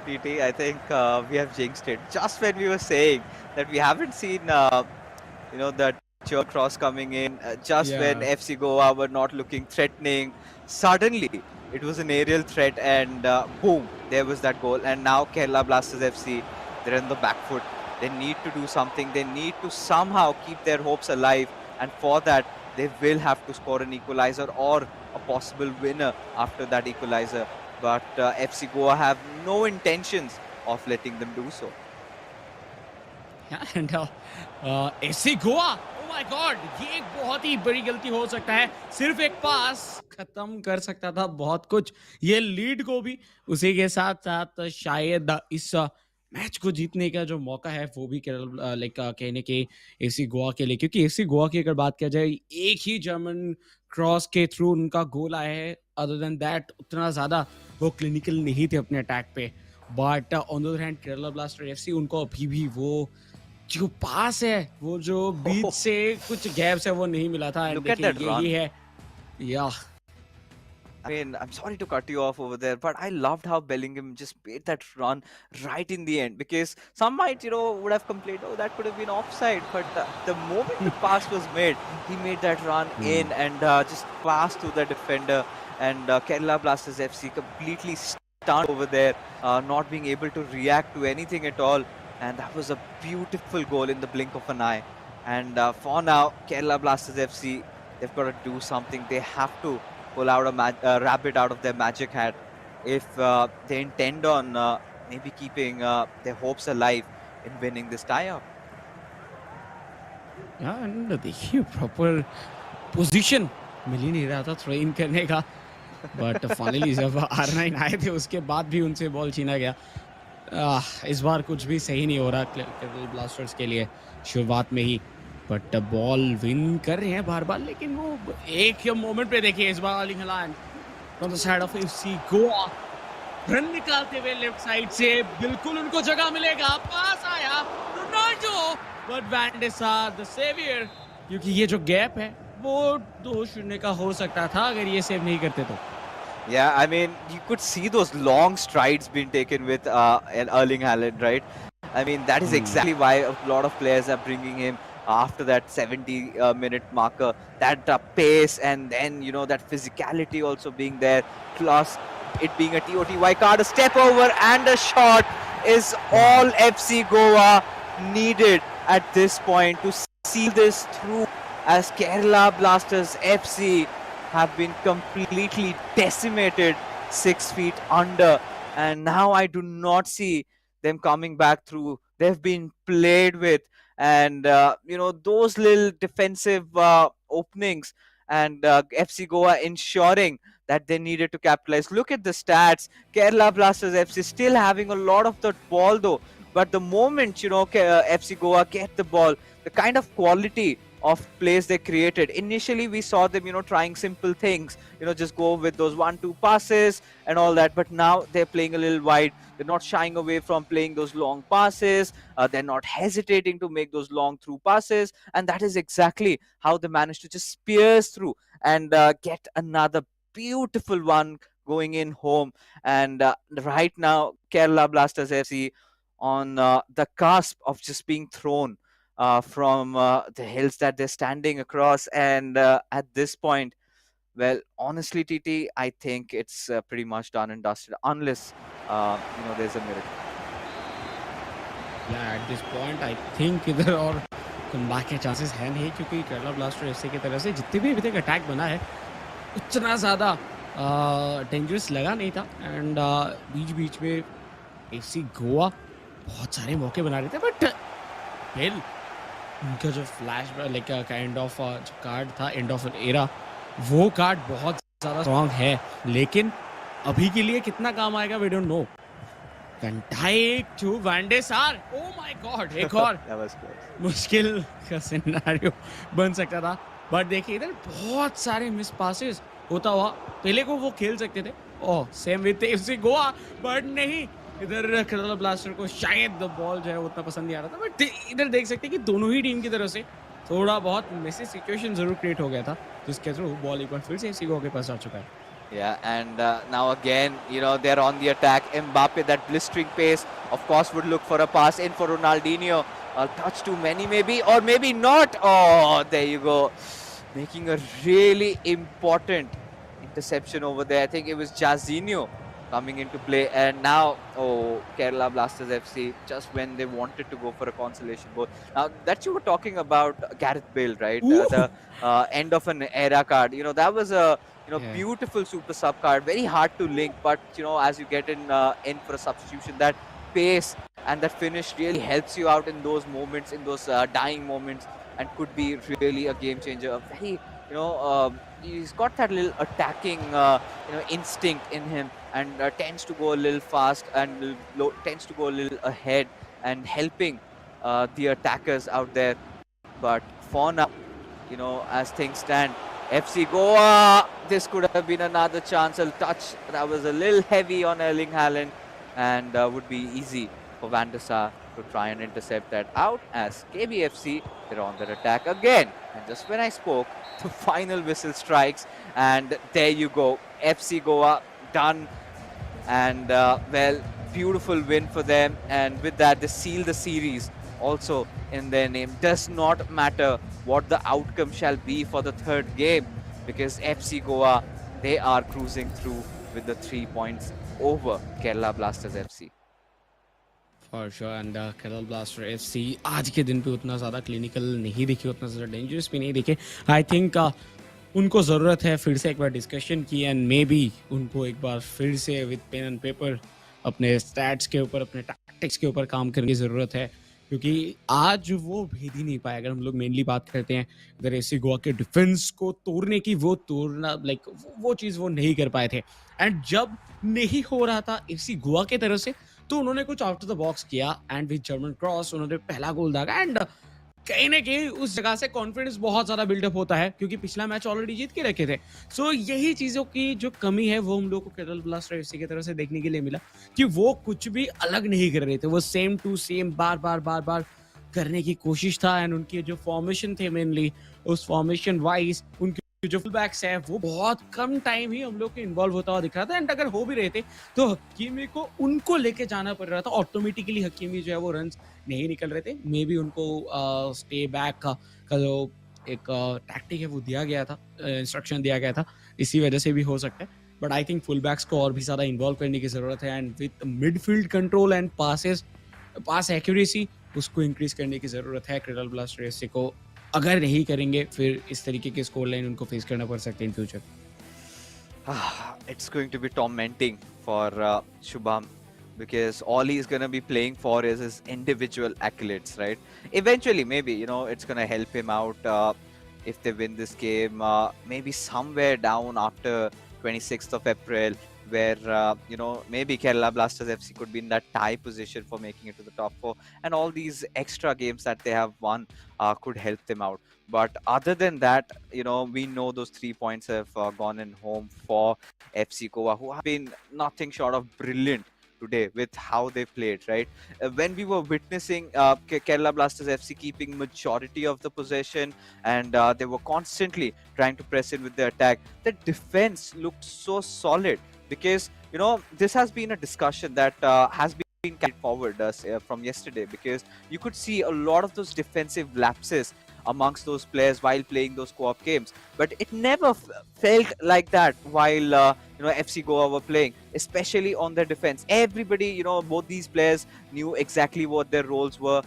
TT, I think we have jinxed it. Just when we were saying that we haven't seen, that German cross coming in, just when FC Goa were not looking threatening, suddenly it was an aerial threat and boom, there was that goal. And now Kerala Blasters FC, they're on the back foot. They need to do something. They need to somehow keep their hopes alive. And for that, they will have to score an equalizer or a possible winner after that equalizer. But FC Goa have no intentions of letting them do so. Yeah, and FC Goa, oh my God, ये एक बहुत ही बड़ी गलती हो सकता है. सिर्फ एक पास खत्म कर सकता था बहुत कुछ. ये लीड को भी उसी के साथ साथ शायद इस मैच को जीतने का जो मौका है वो भी लाइक कहने के एफसी गोवा के लिए, क्योंकि एफसी गोवा की अगर बात किया जाए, एक ही जर्मन क्रॉस के थ्रू उनका गोल आया है. अदर देन दैट उतना ज्यादा वो क्लिनिकल नहीं थे अपने अटैक पे. But on the other hand Kerala blaster FC, उनको अभी भी वो जो पास है, वो जो बीच से कुछ गैप्स है वो नहीं मिला था. एंड देखिए यही है. या I mean, I'm sorry to cut you off over there, but I loved how Bellingham just made that run right in the end, because some might, would have complained, oh, that could have been offside. But the moment the pass was made, he made that run in and just passed to the defender. And Kerala Blasters FC completely stunned over there, not being able to react to anything at all. And that was a beautiful goal in the blink of an eye. And for now, Kerala Blasters FC, they've got to do something. They have to pull out a rabbit out of their magic hat if they intend on maybe keeping their hopes alive in winning this tie-up. Yeah, and देखिए proper position मिल ही नहीं रहा था throw in करने का. But finally जब R9 आए थे उसके बाद भी उनसे बॉल छीना गया. इस बार कुछ भी सही नहीं हो रहा केरला ब्लास्टर्स के लिए शुरुआत में ही. बट बॉल विन कर रहे हैं बार बार, लेकिन वो एक मोमेंट पे देखिए इस बार Erling Haaland from the side of FC Goa run निकालते हुए लेफ्ट साइड से, बिल्कुल उनको जगह मिलेगा. पास आया रोनाल्डो, बट वैन डे सार द सेवियर, क्योंकि ये जो गैप है वो 2-0 का हो सकता था अगर ये सेव नहीं करते तो. Yeah, I mean, you could see those long strides being taken with Erling Haaland, right? I mean, that is exactly why a lot of players are bringing him after that 70-minute marker. That pace and then, that physicality also being there, plus it being a TOTY card, a step over and a shot is all FC Goa needed at this point to seal this through, as Kerala Blasters FC have been completely decimated 6 feet under, and now I do not see them coming back through. They've been played with, and those little defensive openings, and FC Goa ensuring that they needed to capitalize. Look at the stats. Kerala Blasters FC still having a lot of the ball though, but the moment FC Goa get the ball, the kind of quality of plays they created. Initially, we saw them, trying simple things, just go with those 1-2 passes and all that. But now they're playing a little wide. They're not shying away from playing those long passes. They're not hesitating to make those long through passes. And that is exactly how they managed to just pierce through and get another beautiful one going in home. And right now, Kerala Blasters FC on the cusp of just being thrown from the hills that they're standing across. And at this point, well, honestly, TT, I think it's pretty much done and dusted, unless there's a miracle. या at this point I think इधर और comeback के chances हैं नहीं, क्योंकि Kerala blaster FC की तरफ से जितने भी अभी तक अटैक बना है उतना ज़्यादा डेंजरस लगा नहीं था. एंड बीच बीच में एफसी गोवा बहुत सारे मौके बना रहे थे, बट फिर उनका जो फ्लैश लाइक काइंड ऑफ जो कार्ड था एंड ऑफ एन एरा, वो कार्ड बहुत ज़्यादा स्ट्रॉन्ग है, लेकिन अभी के लिए कितना काम आएगा we don't know. Van Dijk to Van de Sar. Oh my God! एक और That was close. मुश्किल का सिनेरियो बन सकता था. बट देखिए इधर बहुत सारे मिस पासेस होता हुआ पहले को वो खेल सकते थे. Oh same with FC Goa, but नहीं, इधर केरला ब्लास्टर को शायद द बॉल जो है उतना पसंद नहीं आ रहा था. बट इधर देख सकते हैं कि दोनों ही टीम की तरफ से थोड़ा बहुत मेसी सिचुएशन जरूर क्रिएट हो गया था, जिसके थ्रू बॉल एक बार फिर से एफसी गोवा के पास आ चुका है. Yeah, and now again, they're on the attack. Mbappe, that blistering pace, of course, would look for a pass in for Ronaldinho. A touch too many, maybe, or maybe not. Oh, there you go. Making a really important interception over there. I think it was Jairzinho coming into play. And now, Kerala Blasters FC, just when they wanted to go for a consolation goal. Now, that you were talking about Gareth Bale, right? The end of an era card. That was a... Yeah. beautiful super sub card, very hard to link, but as you get in for a substitution, that pace and that finish really helps you out in those moments, in those dying moments, and could be really a game changer. A very he's got that little attacking instinct in him, and tends to go a little fast and tends to go a little ahead and helping the attackers out there. But for now, as things stand, FC Goa, this could have been another chance. A touch that was a little heavy on Erling Haaland, and would be easy for Van der Sar to try and intercept that out. As KBFC, they're on their attack again. And just when I spoke, the final whistle strikes, and there you go, FC Goa done. And well, beautiful win for them, and with that they seal the series also in their name. Does not matter what the outcome shall be for the third game, because FC Goa, they are cruising through with the 3 points over Kerala Blasters FC. For sure. And Kerala blaster FC आज के दिन पे उतना ज़्यादा clinical नहीं दिखे, उतना ज़्यादा डेंजरस भी नहीं दिखे. आई थिंक उनको ज़रूरत है फिर से एक बार डिस्कशन की, एंड मे बी उनको एक बार फिर से विद पेन एंड पेपर अपने स्टैट्स के ऊपर, अपने टैक्टिक्स के ऊपर काम करने की ज़रूरत है, क्योंकि आज वो भेद ही नहीं पाया. अगर हम लोग मेनली बात करते हैं अगर एफसी गोवा के डिफेंस को तोड़ने की, वो तोड़ना लाइक वो चीज़ वो नहीं कर पाए थे. एंड जब नहीं हो रहा था एफसी गोवा के तरफ से, तो उन्होंने कुछ आउट ऑफ द बॉक्स किया, एंड विद जर्मन क्रॉस उन्होंने पहला गोल दागा. एंड कहीं ना कहीं उस जगह से कॉन्फिडेंस बहुत ज़्यादा बिल्डअप होता है, क्योंकि पिछला मैच ऑलरेडी जीत के रखे थे. सो यही चीज़ों की जो कमी है वो हम लोग को केरला ब्लास्टर एफसी की तरफ से देखने के लिए मिला, कि वो कुछ भी अलग नहीं कर रहे थे. वो सेम टू सेम बार बार करने की कोशिश था. एंड उनके जो फॉर्मेशन थे मेनली, उस फॉर्मेशन वाइज उनके जो फुल बैक्स है वो बहुत कम टाइम ही हम लोग के इन्वॉल्व होता हुआ दिख रहा था. एंड अगर हो भी रहे थे तो हकीमी को उनको लेके जाना पड़ रहा था. ऑटोमेटिकली हकीमी जो है वो रन्स नहीं निकल रहे थे. मे बी उनको स्टे बैक का जो एक टैक्टिक है वो दिया गया था, इंस्ट्रक्शन दिया गया था, इसी वजह से भी हो सकता है. But I think full backs को और भी ज़्यादा इन्वॉल्व करने की ज़रूरत है. And with midfield control and pass accuracy, उसको इंक्रीज करने की ज़रूरत है केरला ब्लास्टर एफसी को. अगर नहीं करेंगे फिर इस तरीके के स्कोर लाइन उनको फेस करना पड़ सकते हैं in future. It's going to be tormenting for Shubham, because all he's gonna be playing for is his individual accolades, right? Eventually, maybe it's gonna help him out if they win this game. Maybe somewhere down after 26th of April, where maybe Kerala Blasters FC could be in that tie position for making it to the top four, and all these extra games that they have won could help them out. But other than that, we know those 3 points have gone in home for FC Goa, who have been nothing short of brilliant today with how they played, right? When we were witnessing Kerala Blasters FC keeping majority of the possession, and they were constantly trying to press in with the attack, the defense looked so solid, because this has been a discussion that has been carried forward from yesterday, because you could see a lot of those defensive lapses amongst those players while playing those co-op games, but it never felt like that while FC Goa were playing, especially on their defense. Everybody, both these players knew exactly what their roles were.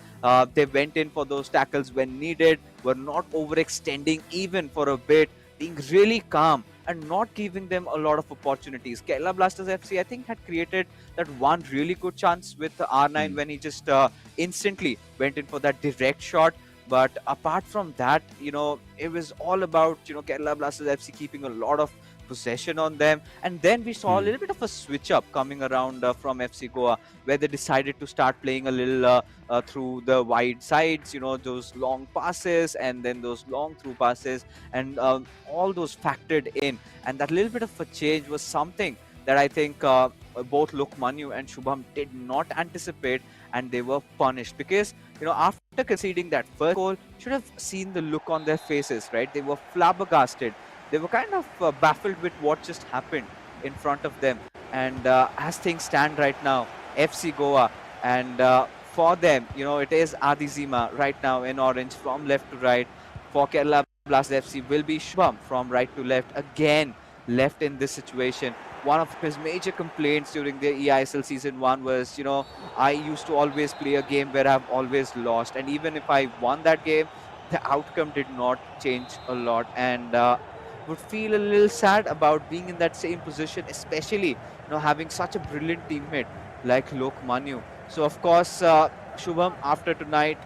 They went in for those tackles when needed, were not overextending even for a bit, being really calm and not giving them a lot of opportunities. Kerala Blasters FC, I think, had created that one really good chance with R9 when he just instantly went in for that direct shot. But apart from that, it was all about, Kerala Blasters FC keeping a lot of possession on them. And then we saw a little bit of a switch up coming around from FC Goa, where they decided to start playing a little through the wide sides, those long passes and then those long through passes, and all those factored in. And that little bit of a change was something that I think both Lokmanu and Shubham did not anticipate, and they were punished, because after conceding that first goal, should have seen the look on their faces, right? They were flabbergasted. They were kind of baffled with what just happened in front of them. And as things stand right now, FC Goa, and for them, it is Adizima right now in orange from left to right. For Kerala Blasters FC will be Shubham from right to left, again left in this situation. One of his major complaints during the eISL season 1 was, I used to always play a game where I've always lost, and even if I won that game, the outcome did not change a lot, and would feel a little sad about being in that same position, especially having such a brilliant teammate like Lokmanu. So of course, Shubham, after tonight,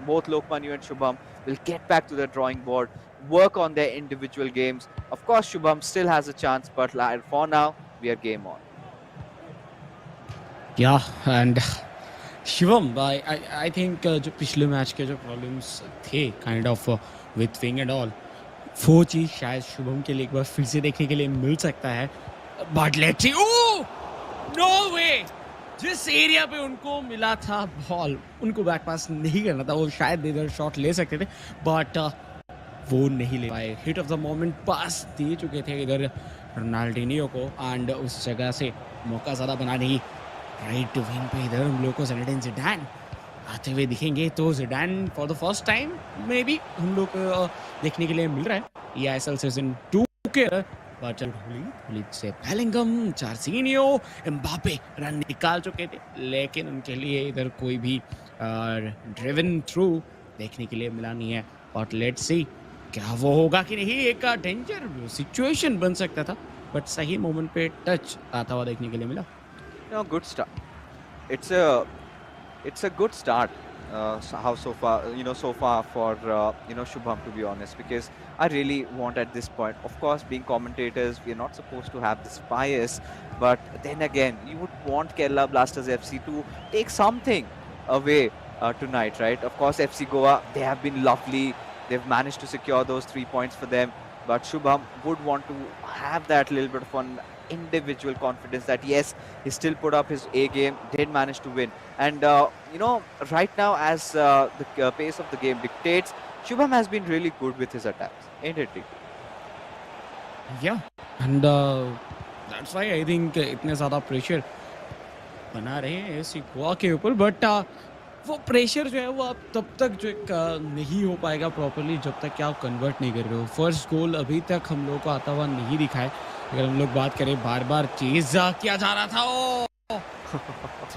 both Lokmanu and Shubham will get back to the drawing board, work on their individual games. Of course, Shubham still has a chance, but for now, we are game on. Yeah, and Shivam I think जो पिछले match के जो problems थे kind of with wing and all, वो चीज शायद शुभम के लिए एक बार फिर से देखने के लिए मिल सकता है. But let's see. Oh no way, जिस एरिया पे उनको मिला था बॉल, उनको बैक पास नहीं करना था. वो शायद इधर शॉट ले सकते थे, बट वो नहीं ले पाए. हिट ऑफ द मोमेंट पास दे चुके थे इधर रोनाल्डिनियो को, एंड उस जगह से मौका ज़्यादा बना नहीं. राइट विंग पे इधर हम लोग को ज़िनेडिन ज़िडान आते हुए दिखेंगे. तो Zidane for the first time may be हम लोग को देखने के लिए मिल रहा है eISL सीजन 2 के. बट से बेलिंगम, चार्सिनियो, एम्बापे रन निकाल चुके थे, लेकिन उनके लिए इधर कोई भी ड्रिवन थ्रू देखने के लिए मिला नहीं है. बट लेट्स सी क्या वो होगा कि नहीं. एक डेंजर सिचुएशन बन सकता था, बट सही मोमेंट पे टच आता हुआ देखने के लिए मिला. Good start. It's a good start. So far for Shubham, to be honest, because I really want at this point, of course, being commentators, we are not supposed to have this bias, but then again, you would want Kerala Blasters FC to take something away tonight, right? Of course, FC Goa, they have been lovely. They've managed to secure those 3 points for them, but Shubham would want to have that little bit of an individual confidence that yes, he still put up his A game, did manage to win. And right now, as the pace of the game dictates, Shubham has been really good with his attacks, ain't it? Yeah, and that's why I think इतने ज़्यादा pressure बना रहे हैं ऐसी गोवा के ऊपर. But वो pressure जो है वो आप तब तक जो नहीं हो पाएगा प्रॉपरली जब तक कि आप कन्वर्ट नहीं कर रहे हो. फर्स्ट गोल अभी तक हम लोग को आता हुआ नहीं दिखा है. अगर हम लोग बात करें, बार बार चेज किया जा रहा था वो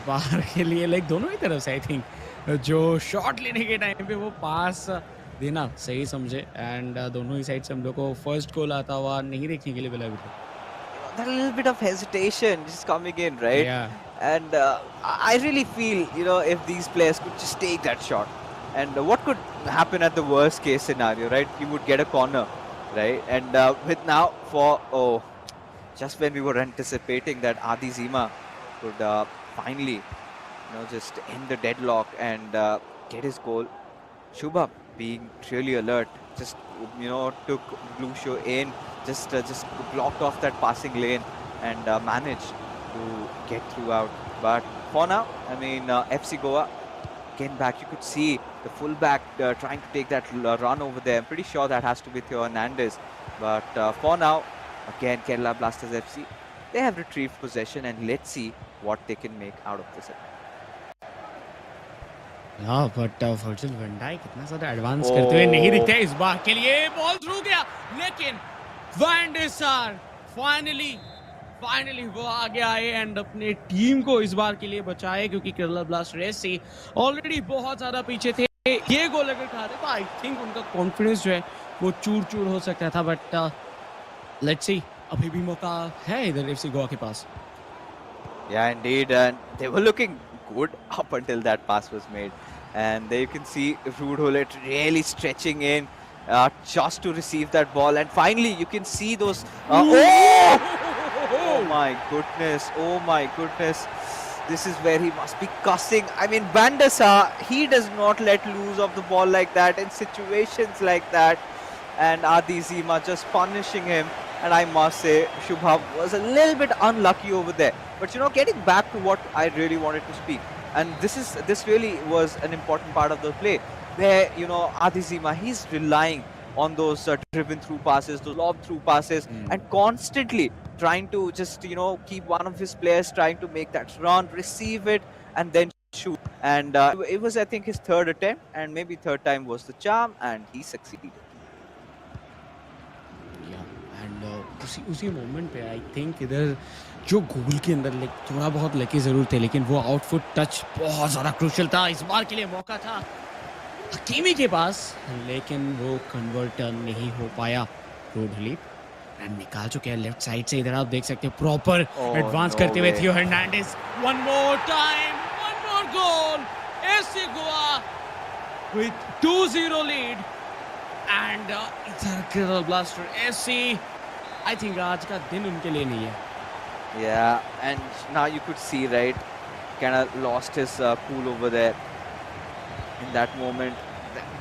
बाहर के लिए, लाइक दोनों ही तरफ से. आई थिंक जो शॉट लेने के टाइम पे वो पास देना सही समझे, एंड दोनों ही साइड से हम लोग को फर्स्ट गोल आता हुआ नहीं देखने के लिए मिला. That little bit of hesitation just coming in, right? Yeah. And I really feel, if these players could just take that shot. And what could happen at the worst case scenario, right? You would get a corner, right? And with now just when we were anticipating that Adi Zima could finally, just end the deadlock and get his goal, Shubham being really alert, just took Blue Show in, just blocked off that passing lane and managed to get through out. But for now, I mean, FC Goa again back. You could see the fullback trying to take that run over there. I'm pretty sure that has to be Theo Hernandez. But for now, again, Kerala Blasters FC, they have retrieved possession, and let's see what they can make out of this. हाँ but Virgil van Dyke इतना ज़्यादा advance करते हुए नहीं दिखते इस बार के लिए बॉल थ्रू गया लेकिन वैन डे सार फाइनली वो आगे आए एंड अपने टीम को इस बार के लिए बचाए क्योंकि केरला ब्लास्टर्स एफसी ऑलरेडी बहुत ज़्यादा पीछे थे ये गोल अगर खाते तो आई थिंक उनका कॉन्फिडेंस जो है वो चूर हो सकता था बट लेट्स सी अभी भी मौका है इधर एफसी गोवा के पास. Yeah, indeed, and they were looking good up until that pass was made. And there you can see Rude Hullet really stretching in just to receive that ball. And finally, you can see those. Oh my goodness! Oh my goodness! This is where he must be cussing. I mean, Bandasa, he does not let loose of the ball like that in situations like that. And Adi Zima just punishing him. And I must say, Shubham was a little bit unlucky over there. But getting back to what I really wanted to speak, and this really was an important part of the play, where Adi Zima, he's relying on those driven through passes, those lob through passes, and constantly trying to just keep one of his players trying to make that run, receive it, and then shoot. And it was, I think, his third attempt, and maybe third time was the charm, and he succeeded. उसी moment पे I think इधर जो गोल के अंदर थोड़ा बहुत lucky जरूर थे लेकिन वो आउटफुट टच बहुत ज़्यादा क्रूशियल था. इस बार के लिए मौका था हकीमी के पास लेकिन वो कन्वर्ट नहीं हो पाया. रोड हलीप एंड निकाल चुके हैं लेफ्ट साइड से. इधर आप देख सकते हैं प्रॉपर एडवांस करते हुए Theo Hernandez. One more time, one more goal. FC Goa with 2-0 lead and इधर Kerala blaster FC I think आज का दिन उनके लिए नहीं है. Yeah, and now you could see, right, kind of lost his cool over there in that moment.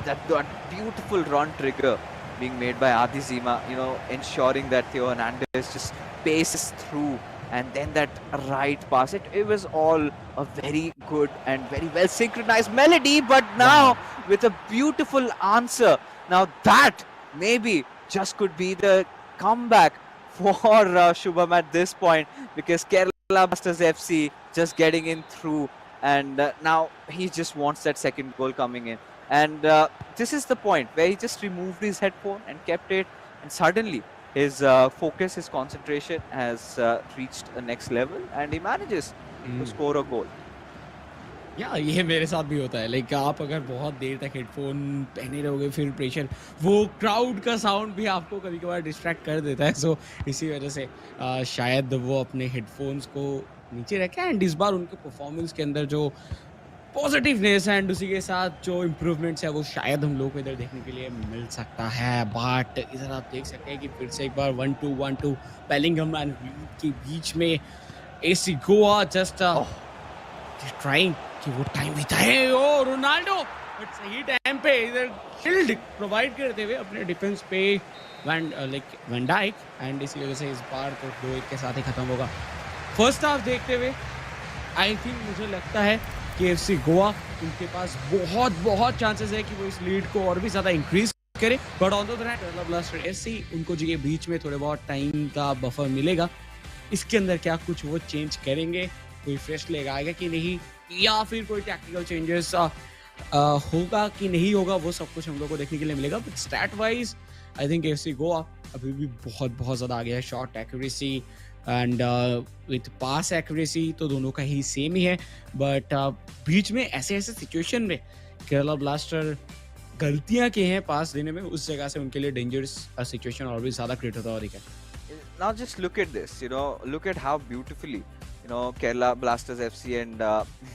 That beautiful run trigger being made by Adi Zima, ensuring that Theo Hernandez just paces through, and then that right pass. It was all a very good and very well synchronized melody, but now with a beautiful answer. Now that maybe just could be the comeback for Shubham at this point, because Kerala Blasters FC just getting in through, and now he just wants that second goal coming in. And this is the point where he just removed his headphone and kept it, and suddenly his focus, his concentration has reached a next level, and he manages to score a goal. ये मेरे साथ भी होता है. Like आप अगर बहुत देर तक हेडफोन पहने रहोगे फिर प्रेशर वो क्राउड का साउंड भी आपको कभी कभार डिस्ट्रैक्ट कर देता है. सो इसी वजह से शायद वो अपने हेडफोन्स को नीचे रखें. एंड इस बार उनके परफॉर्मेंस के अंदर जो पॉजिटिवनेस एंड उसी के साथ जो इम्प्रूवमेंट्स है वो शायद हम लोग को इधर देखने के लिए मिल सकता है. बट इधर आप देख सकते हैं कि फिर से एक बार 1-2 बेलिंगहम एंड के बीच में एसी गोवा जस्ट ट्राइंग कि वो टाइम बिताए. ओ रोनाल्डो बट सही टाइम पे इधर शील्ड प्रोवाइड करते हुए अपने डिफेंस पे वैन डाइक. एंड इसी वजह से इस बार तो 2-1 के साथ ही खत्म होगा. फर्स्ट हाफ देखते हुए आई थिंक मुझे लगता है कि एफसी गोवा उनके पास बहुत चांसेस है कि वो इस लीड को और भी ज़्यादा इंक्रीज करे. But on the other hand Kerala blaster FC उनको जो ये बीच में थोड़े बहुत टाइम का बफर मिलेगा इसके अंदर क्या कुछ वो चेंज करेंगे, कोई फ्रेश लेग आएगा कि नहीं, या फिर कोई टैक्टिकल चेंजेस होगा कि नहीं होगा, वो सब कुछ हम लोग को देखने के लिए मिलेगा. But stat wise I think FC Goa अभी भी बहुत ज़्यादा आगे है. Shot accuracy and with pass accuracy तो दोनों का ही सेम ही है. बट बीच में ऐसे सिचुएशन में केरला ब्लास्टर गलतियां की हैं पास देने में, उस जगह से उनके लिए डेंजरस सिचुएशन और भी ज़्यादा क्रिएट होता हुआ दिखा. Now just look at this, look at how beautifully Kerala Blasters FC and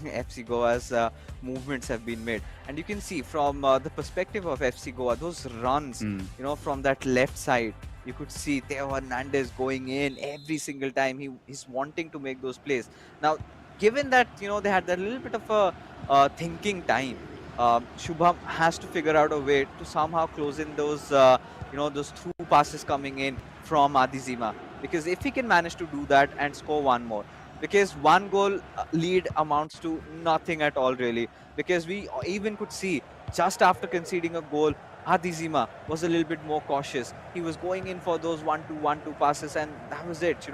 FC Goa's movements have been made. And you can see from the perspective of FC Goa, those runs, Hmm. from that left side, you could see Theo Hernandez going in every single time. He's wanting to make those plays. Now, given that, they had that little bit of a thinking time, Shubham has to figure out a way to somehow close in those through passes coming in from Adizima. Because if he can manage to do that and score one more, because one goal lead amounts to nothing at all, really. Because we even could see just after conceding a goal, Adizima was a little bit more cautious. He was going in for those 1-2 passes, and that was it. He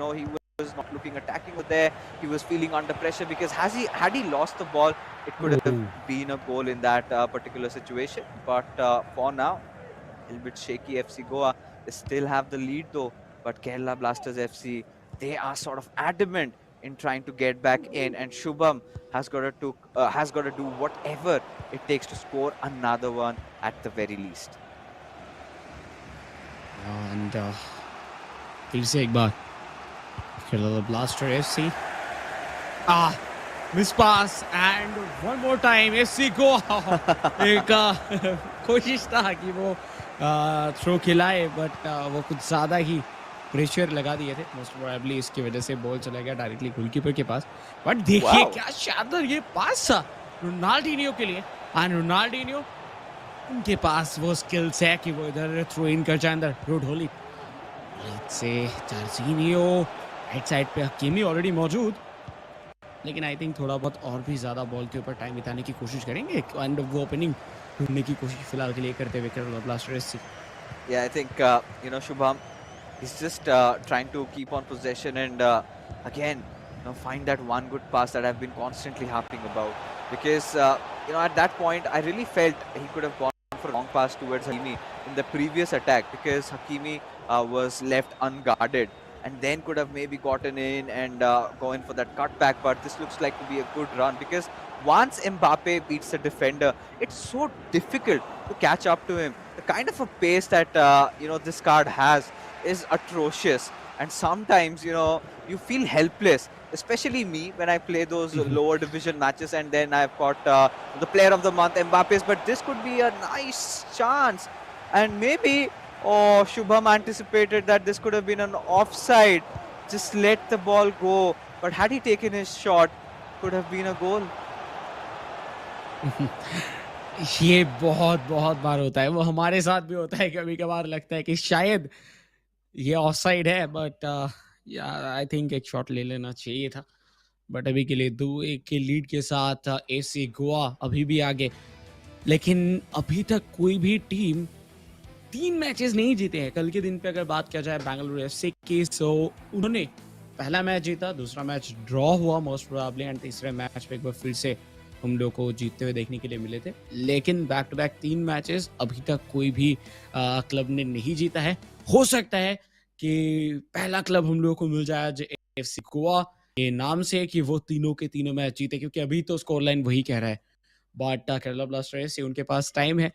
was not looking attacking over there. He was feeling under pressure because had he lost the ball, it could have Oh. been a goal in that particular situation. But for now, a little bit shaky FC Goa. They still have the lead though, but Kerala Blasters FC, they are sort of adamant in trying to get back in, and Shubham has got to do whatever it takes to score another one at the very least. And फिर से एक बार Kerala Blaster FC. Miss pass and one more time FC Goa. एक कोशिश था कि वो throw खिलाए, but वो कुछ ज़्यादा ही प्रेशर लगा दिए थे. मोस्ट प्रोबेबली इसकी वजह से बॉल चला गया डायरेक्टली गोलकीपर के पास. बट देखिए Wow. क्या शानदार ये पास था रोनाल्डिनियो के लिए. एंड रोनाल्डिनियो, उनके पास वो स्किल्स है कि वो इधर थ्रो इन कर जाए अंदर. रोड होली से जार्जिनियो राइट साइड पे, हकीमी ऑलरेडी मौजूद, लेकिन आई थिंक थोड़ा बहुत और भी ज़्यादा बॉल के ऊपर टाइम बिताने की कोशिश करेंगे एंड वो ओपनिंग ढूंढने की कोशिश फिलहाल के लिए करते हुए Kerala blaster FC. Yeah, I think Shubham, he's just trying to keep on possession and again, find that one good pass that I've been constantly harping about. Because at that point, I really felt he could have gone for a long pass towards Hakimi in the previous attack, because Hakimi was left unguarded and then could have maybe gotten in and going for that cutback. But this looks like to be a good run, because once Mbappe beats the defender, it's so difficult to catch up to him. The kind of a pace that this card has is atrocious, and sometimes you feel helpless, especially me when I play those lower division matches, and then I've got the player of the month Mbappe's. But this could be a nice chance, and maybe Shubham anticipated that this could have been an offside, just let the ball go. But had he taken his shot, could have been a goal. ये बहुत बहुत बार होता है, वो हमारे साथ भी होता है. कभी कभार लगता है कि शायद ये ऑफसाइड है, बट यार आई थिंक एक शॉट ले लेना चाहिए था. बट अभी के लिए 2-1 के लीड के साथ एसी गोवा अभी भी आगे. लेकिन अभी तक कोई भी टीम 3 मैचेस नहीं जीते हैं. कल के दिन पे अगर बात किया जाए बेंगलुरु एफसी की, सो उन्होंने पहला मैच जीता, दूसरा मैच ड्रॉ हुआ मोस्ट प्रोबेबली, एंड तीसरे मैच पे एक बार फिर से हम लोग को जीतते हुए देखने के लिए मिले थे. लेकिन बैक टू बैक 3 मैचेस अभी तक कोई भी क्लब ने नहीं जीता है. हो सकता है कि पहला क्लब हम लोग को मिल जाए आज एफसी गोवा के नाम से कि वो तीनों के तीनों मैच जीते, क्योंकि अभी तो स्कोर लाइन वही कह रहा है. बट केरला ब्लास्टर्स से उनके पास टाइम है.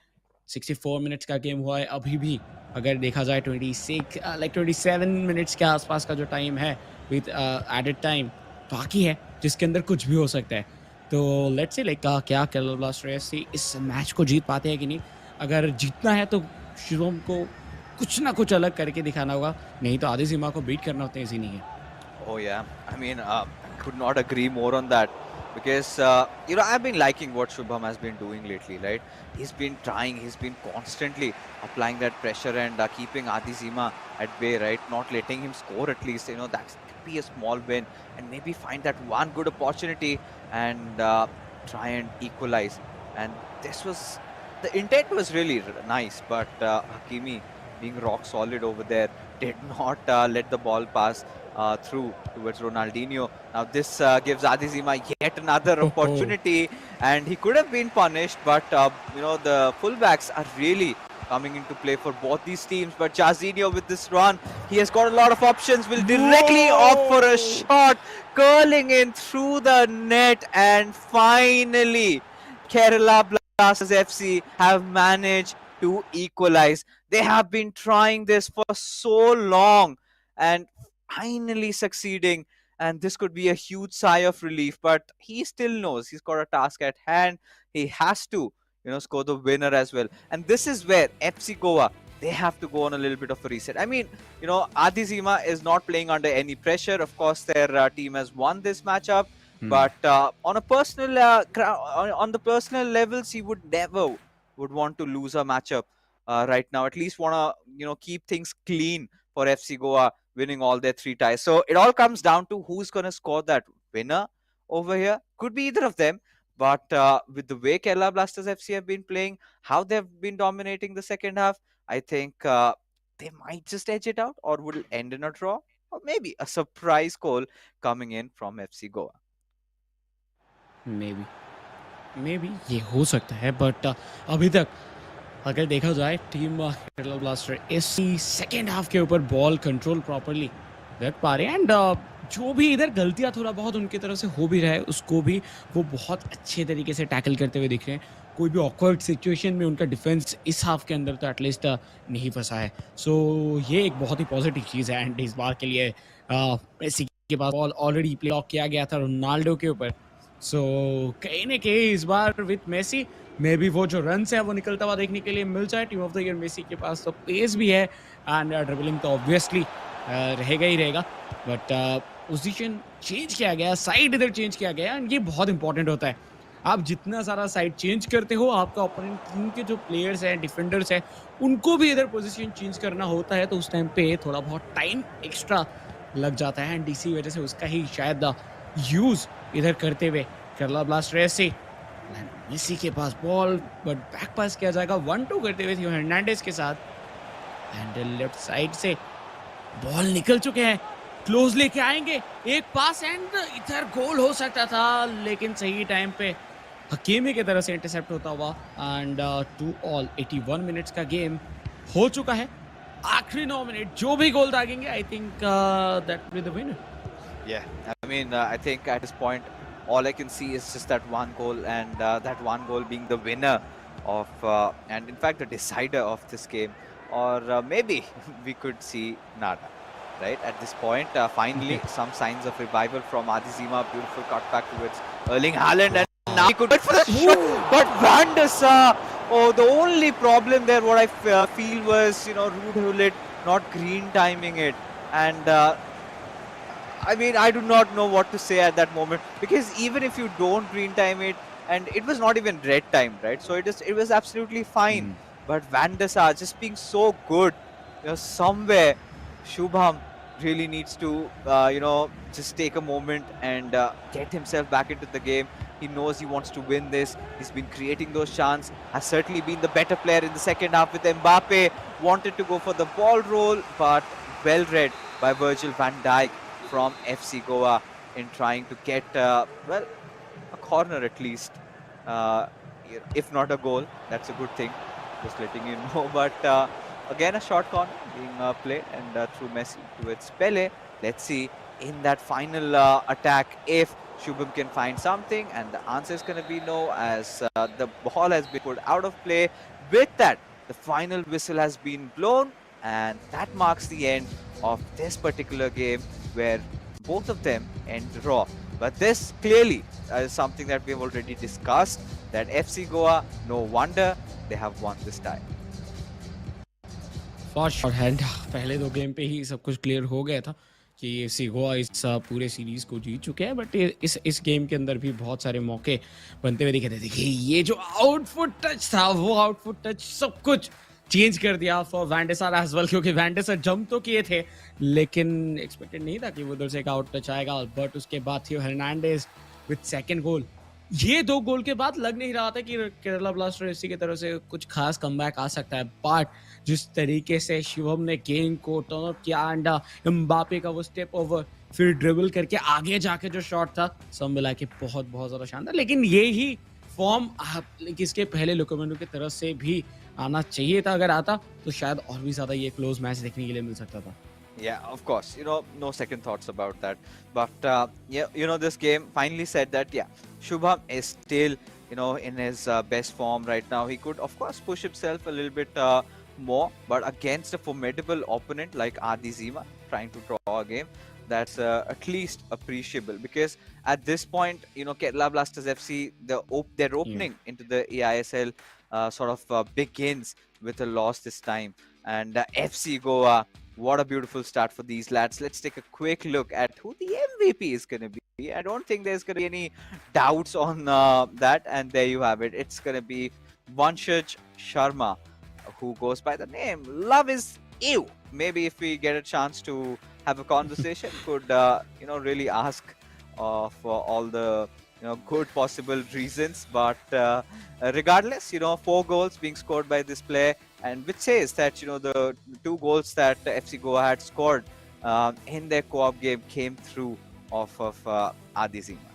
64 मिनट्स का गेम हुआ है अभी भी. अगर देखा जाए 27 मिनट्स के आसपास का जो टाइम है विद एडेड टाइम बाकी है, जिसके अंदर कुछ भी हो सकता है. तो लेट्स से क्या केरला ब्लास्टर्स इस मैच को जीत पाते हैं कि नहीं. अगर जीतना है तो शिवम को कुछ ना कुछ अलग करके दिखाना होगा, नहीं तो आधी सीमा को बीट करना उतना ईजी नहीं है. Oh yeah, I mean, could not agree more on that, because I've been liking what Shubham has been doing lately, right? He's been trying, he's been constantly applying that pressure and keeping Adizima at bay, right? Not letting him score at least. That could be a small win, and maybe find that one good opportunity and try and equalize. And the intent was really nice, but Hakimi, being rock solid over there, did not let the ball pass through towards Ronaldinho. Now this gives Adizima yet another opportunity, and he could have been punished, but the fullbacks are really coming into play for both these teams. But Jarzinho with this run, he has got a lot of options, will directly opt for a shot, curling in through the net, and finally Kerala Blasters FC have managed to equalize. They have been trying this for so long and finally succeeding. and this could be a huge sigh of relief. But he still knows he's got a task at hand. He has to, score the winner as well. And this is where FC Goa, they have to go on a little bit of a reset. I mean, Adizima is not playing under any pressure. Of course, their team has won this matchup, but on a personal, on the personal levels, he would never would want to lose a matchup right now. At least want to, keep things clean for FC Goa, winning all their 3 ties. So it all comes down to who's going to score that winner over here. Could be either of them. But with the way Kerala Blasters FC have been playing, how they've been dominating the second half, I think they might just edge it out, or would end in a draw, or maybe a surprise goal coming in from FC Goa. May be ये हो सकता है, but अभी तक अगर देखा जाए team Kerala blaster इसी सेकेंड हाफ के ऊपर बॉल कंट्रोल प्रॉपरली रख पा रहे हैं, एंड जो भी इधर गलतियां थोड़ा बहुत उनकी तरफ से हो भी रहा है उसको भी वो बहुत अच्छे तरीके से टैकल करते हुए दिख रहे हैं. कोई भी ऑकवर्ड सिचुएशन में उनका डिफेंस इस हाफ के अंदर तो एटलीस्ट नहीं फंसा है. सो ये एक बहुत ही पॉजिटिव चीज़ है. एंड इस बार के लिए मेसी के पास बॉल ऑलरेडी प्ले ऑफ किया गया था रोनाल्डो के ऊपर. सो कहीं ना कहीं इस bar with Messi may be वो जो रन है वो निकलता हुआ देखने के लिए मिल जाए. Team of the year Messi के पास तो पेस भी है, एंड ड्रिबलिंग तो ऑब्वियसली रहेगा ही रहेगा. बट पोजीशन चेंज किया गया, साइड इधर चेंज किया गया, एंड ये बहुत इंपॉर्टेंट होता है. आप जितना सारा साइड चेंज करते हो, आपका ओपोनेंट टीम के जो प्लेयर्स हैं, डिफेंडर्स हैं, उनको भी इधर पोजीशन चेंज करना होता है. तो उस टाइम पे थोड़ा बहुत टाइम एक्स्ट्रा लग जाता है, एंड इसी वजह से उसका ही शायद यूज़ इधर करते हुए केरला ब्लास्टर एफसी. मेसी के पास बॉल, बट बैक पास किया जाएगा 1-2 करते हुए थियो हर्नांडेज के साथ. एंड लेफ्ट साइड से बॉल निकल चुके हैं, क्लोज लेके आएंगे, एक पास एंड इधर गोल हो सकता था, लेकिन सही टाइम पे हकीमी की तरफ से इंटरसेप्ट होता हुआ. एंड 2-2 81 मिनट्स का गेम हो चुका है. आखिरी 9 मिनट जो भी गोल दागेंगे, I think that will be the winner. Yeah, I mean, I think at this point, all I can see is just that one goal, and that one goal being the winner of, and in fact, the decider of this game. Or maybe we could see nada, right? At this point, finally, some signs of revival from Adizima. Beautiful cutback towards Erling Haaland, and now he could wait for the shot, but Van der Sar. Oh, the only problem there, what I feel was, Ruud Gullit not green timing it, and I mean, I do not know what to say at that moment, because even if you don't green time it, and it was not even red time, right? So it was absolutely fine. But Van der Sar just being so good, somewhere Shubham really needs to, just take a moment and get himself back into the game. He knows he wants to win this. He's been creating those chances. Has certainly been the better player in the second half with Mbappe. Wanted to go for the ball roll, but well read by Virgil van Dijk from FC Goa in trying to get, a corner at least. If not a goal, that's a good thing. Just letting you know. But again, a short corner being played, and through Messi towards Pele. Let's see in that final attack if Shubham can find something, and the answer is going to be no, as the ball has been put out of play. With that, the final whistle has been blown, and that marks the end of this particular game, where both of them end raw. But this clearly is something that we have already discussed, that FC Goa, no wonder they have won this tie. For sure. And पहले 2 game पे ही सब कुछ clear हो गया था कि FC Goa इस पूरे सीरीज को जीत चुके हैं. बट इस गेम के अंदर भी बहुत सारे मौके बनते हुए दिखे थे. देखिए ये जो आउटफुट टच था, वो आउटफुट टच सब कुछ चेंज कर दिया फॉर वैन डर सार एज वेल, क्योंकि वैन डर सार जंप तो किए थे, लेकिन एक्सपेक्टेड नहीं था कि वो उधर से एक आउट टच आएगा. बट उसके बाद थियो हर्नांडेज विथ सेकंड गोल. ये 2 गोल के बाद लग नहीं रहा था कि केरला ब्लास्टर एफसी की तरफ से कुछ खास कमबैक आ सकता है. बट जिस तरीके से शिवम ने गेम को टर्न अप किया, एंड एम्बापे का वो स्टेप ओवर, फिर ड्रिबल करके आगे जाके जो शॉट था, सब मिला के बहुत बहुत ज़्यादा शानदार. लेकिन ये ही फॉर्म इसके पहले लुकोमेनो की तरफ से भी आना चाहिए था. अगर आता तो शायद और भी ज़्यादा ये क्लोज मैच देखने के लिए मिल सकता था. Yeah, of course. No second thoughts about that. But yeah, this game finally said that, yeah, Shubham is still, in his best form right now. He could, of course, push himself a little bit more, but against a formidable opponent like Adizima, trying to draw a game, That's at least appreciable, because at this point, Kerala Blasters FC, their Yeah. opening into the eISL sort of begins with a loss this time. And FC Goa, what a beautiful start for these lads. Let's take a quick look at who the MVP is going to be. I don't think there's going to be any doubts on that. And there you have it. It's going to be Vanshaj Sharma, who goes by the name Love is Ew. Maybe if we get a chance to have a conversation, could really ask for all the good possible reasons. But regardless, 4 goals being scored by this player, and which says that the 2 goals that FC Goa had scored in their co-op game came through off of Adi Zima.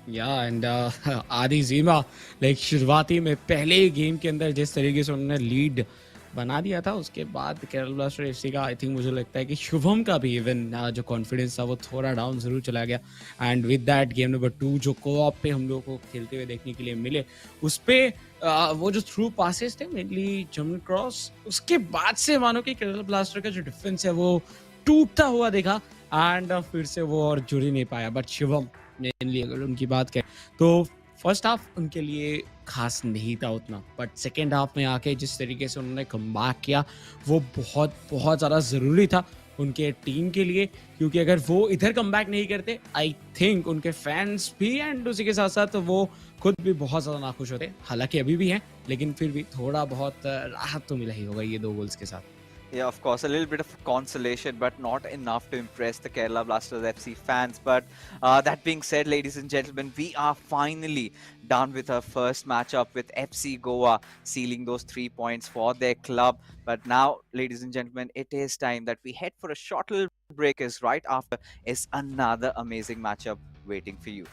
या and आदि जीमा like शुरुआती में पहले ही game के अंदर जिस तरीके से उन्होंने लीड बना दिया था, उसके बाद केरल ब्लास्टर एफसी का आई थिंक मुझे लगता है कि शुभम का भी इवन जो कॉन्फिडेंस था वो थोड़ा डाउन जरूर चला गया. And with that game number 2 जो कोऑप पे हम लोगों को खेलते हुए देखने के लिए मिले, उस पे वो जो थ्रू पासेस थे मेनली जर्मन क्रॉस, उसके बाद से मानो कि केरल ब्लास्टर का जो डिफेंस है वो टूटता हुआ देखा. एंड फिर से वो और जुड़ ही नहीं पाया. बट शिवम मेनली अगर उनकी बात करें तो फर्स्ट हाफ उनके लिए खास नहीं था उतना, बट सेकेंड हाफ में आके जिस तरीके से उन्होंने कमबैक किया वो बहुत बहुत ज़्यादा ज़रूरी था उनके टीम के लिए, क्योंकि अगर वो इधर कमबैक नहीं करते आई थिंक उनके फैंस भी एंड उसी के साथ साथ वो खुद भी बहुत ज़्यादा नाखुश होते. हालांकि अभी भी हैं, लेकिन फिर भी थोड़ा बहुत राहत तो मिला ही होगा ये 2 गोल्स के साथ. Yeah, of course, a little bit of consolation, but not enough to impress the Kerala Blasters FC fans. But that being said, ladies and gentlemen, we are finally done with our first matchup with FC Goa, sealing those 3 points for their club. But now, ladies and gentlemen, it is time that we head for a short little break, as right after is another amazing matchup waiting for you.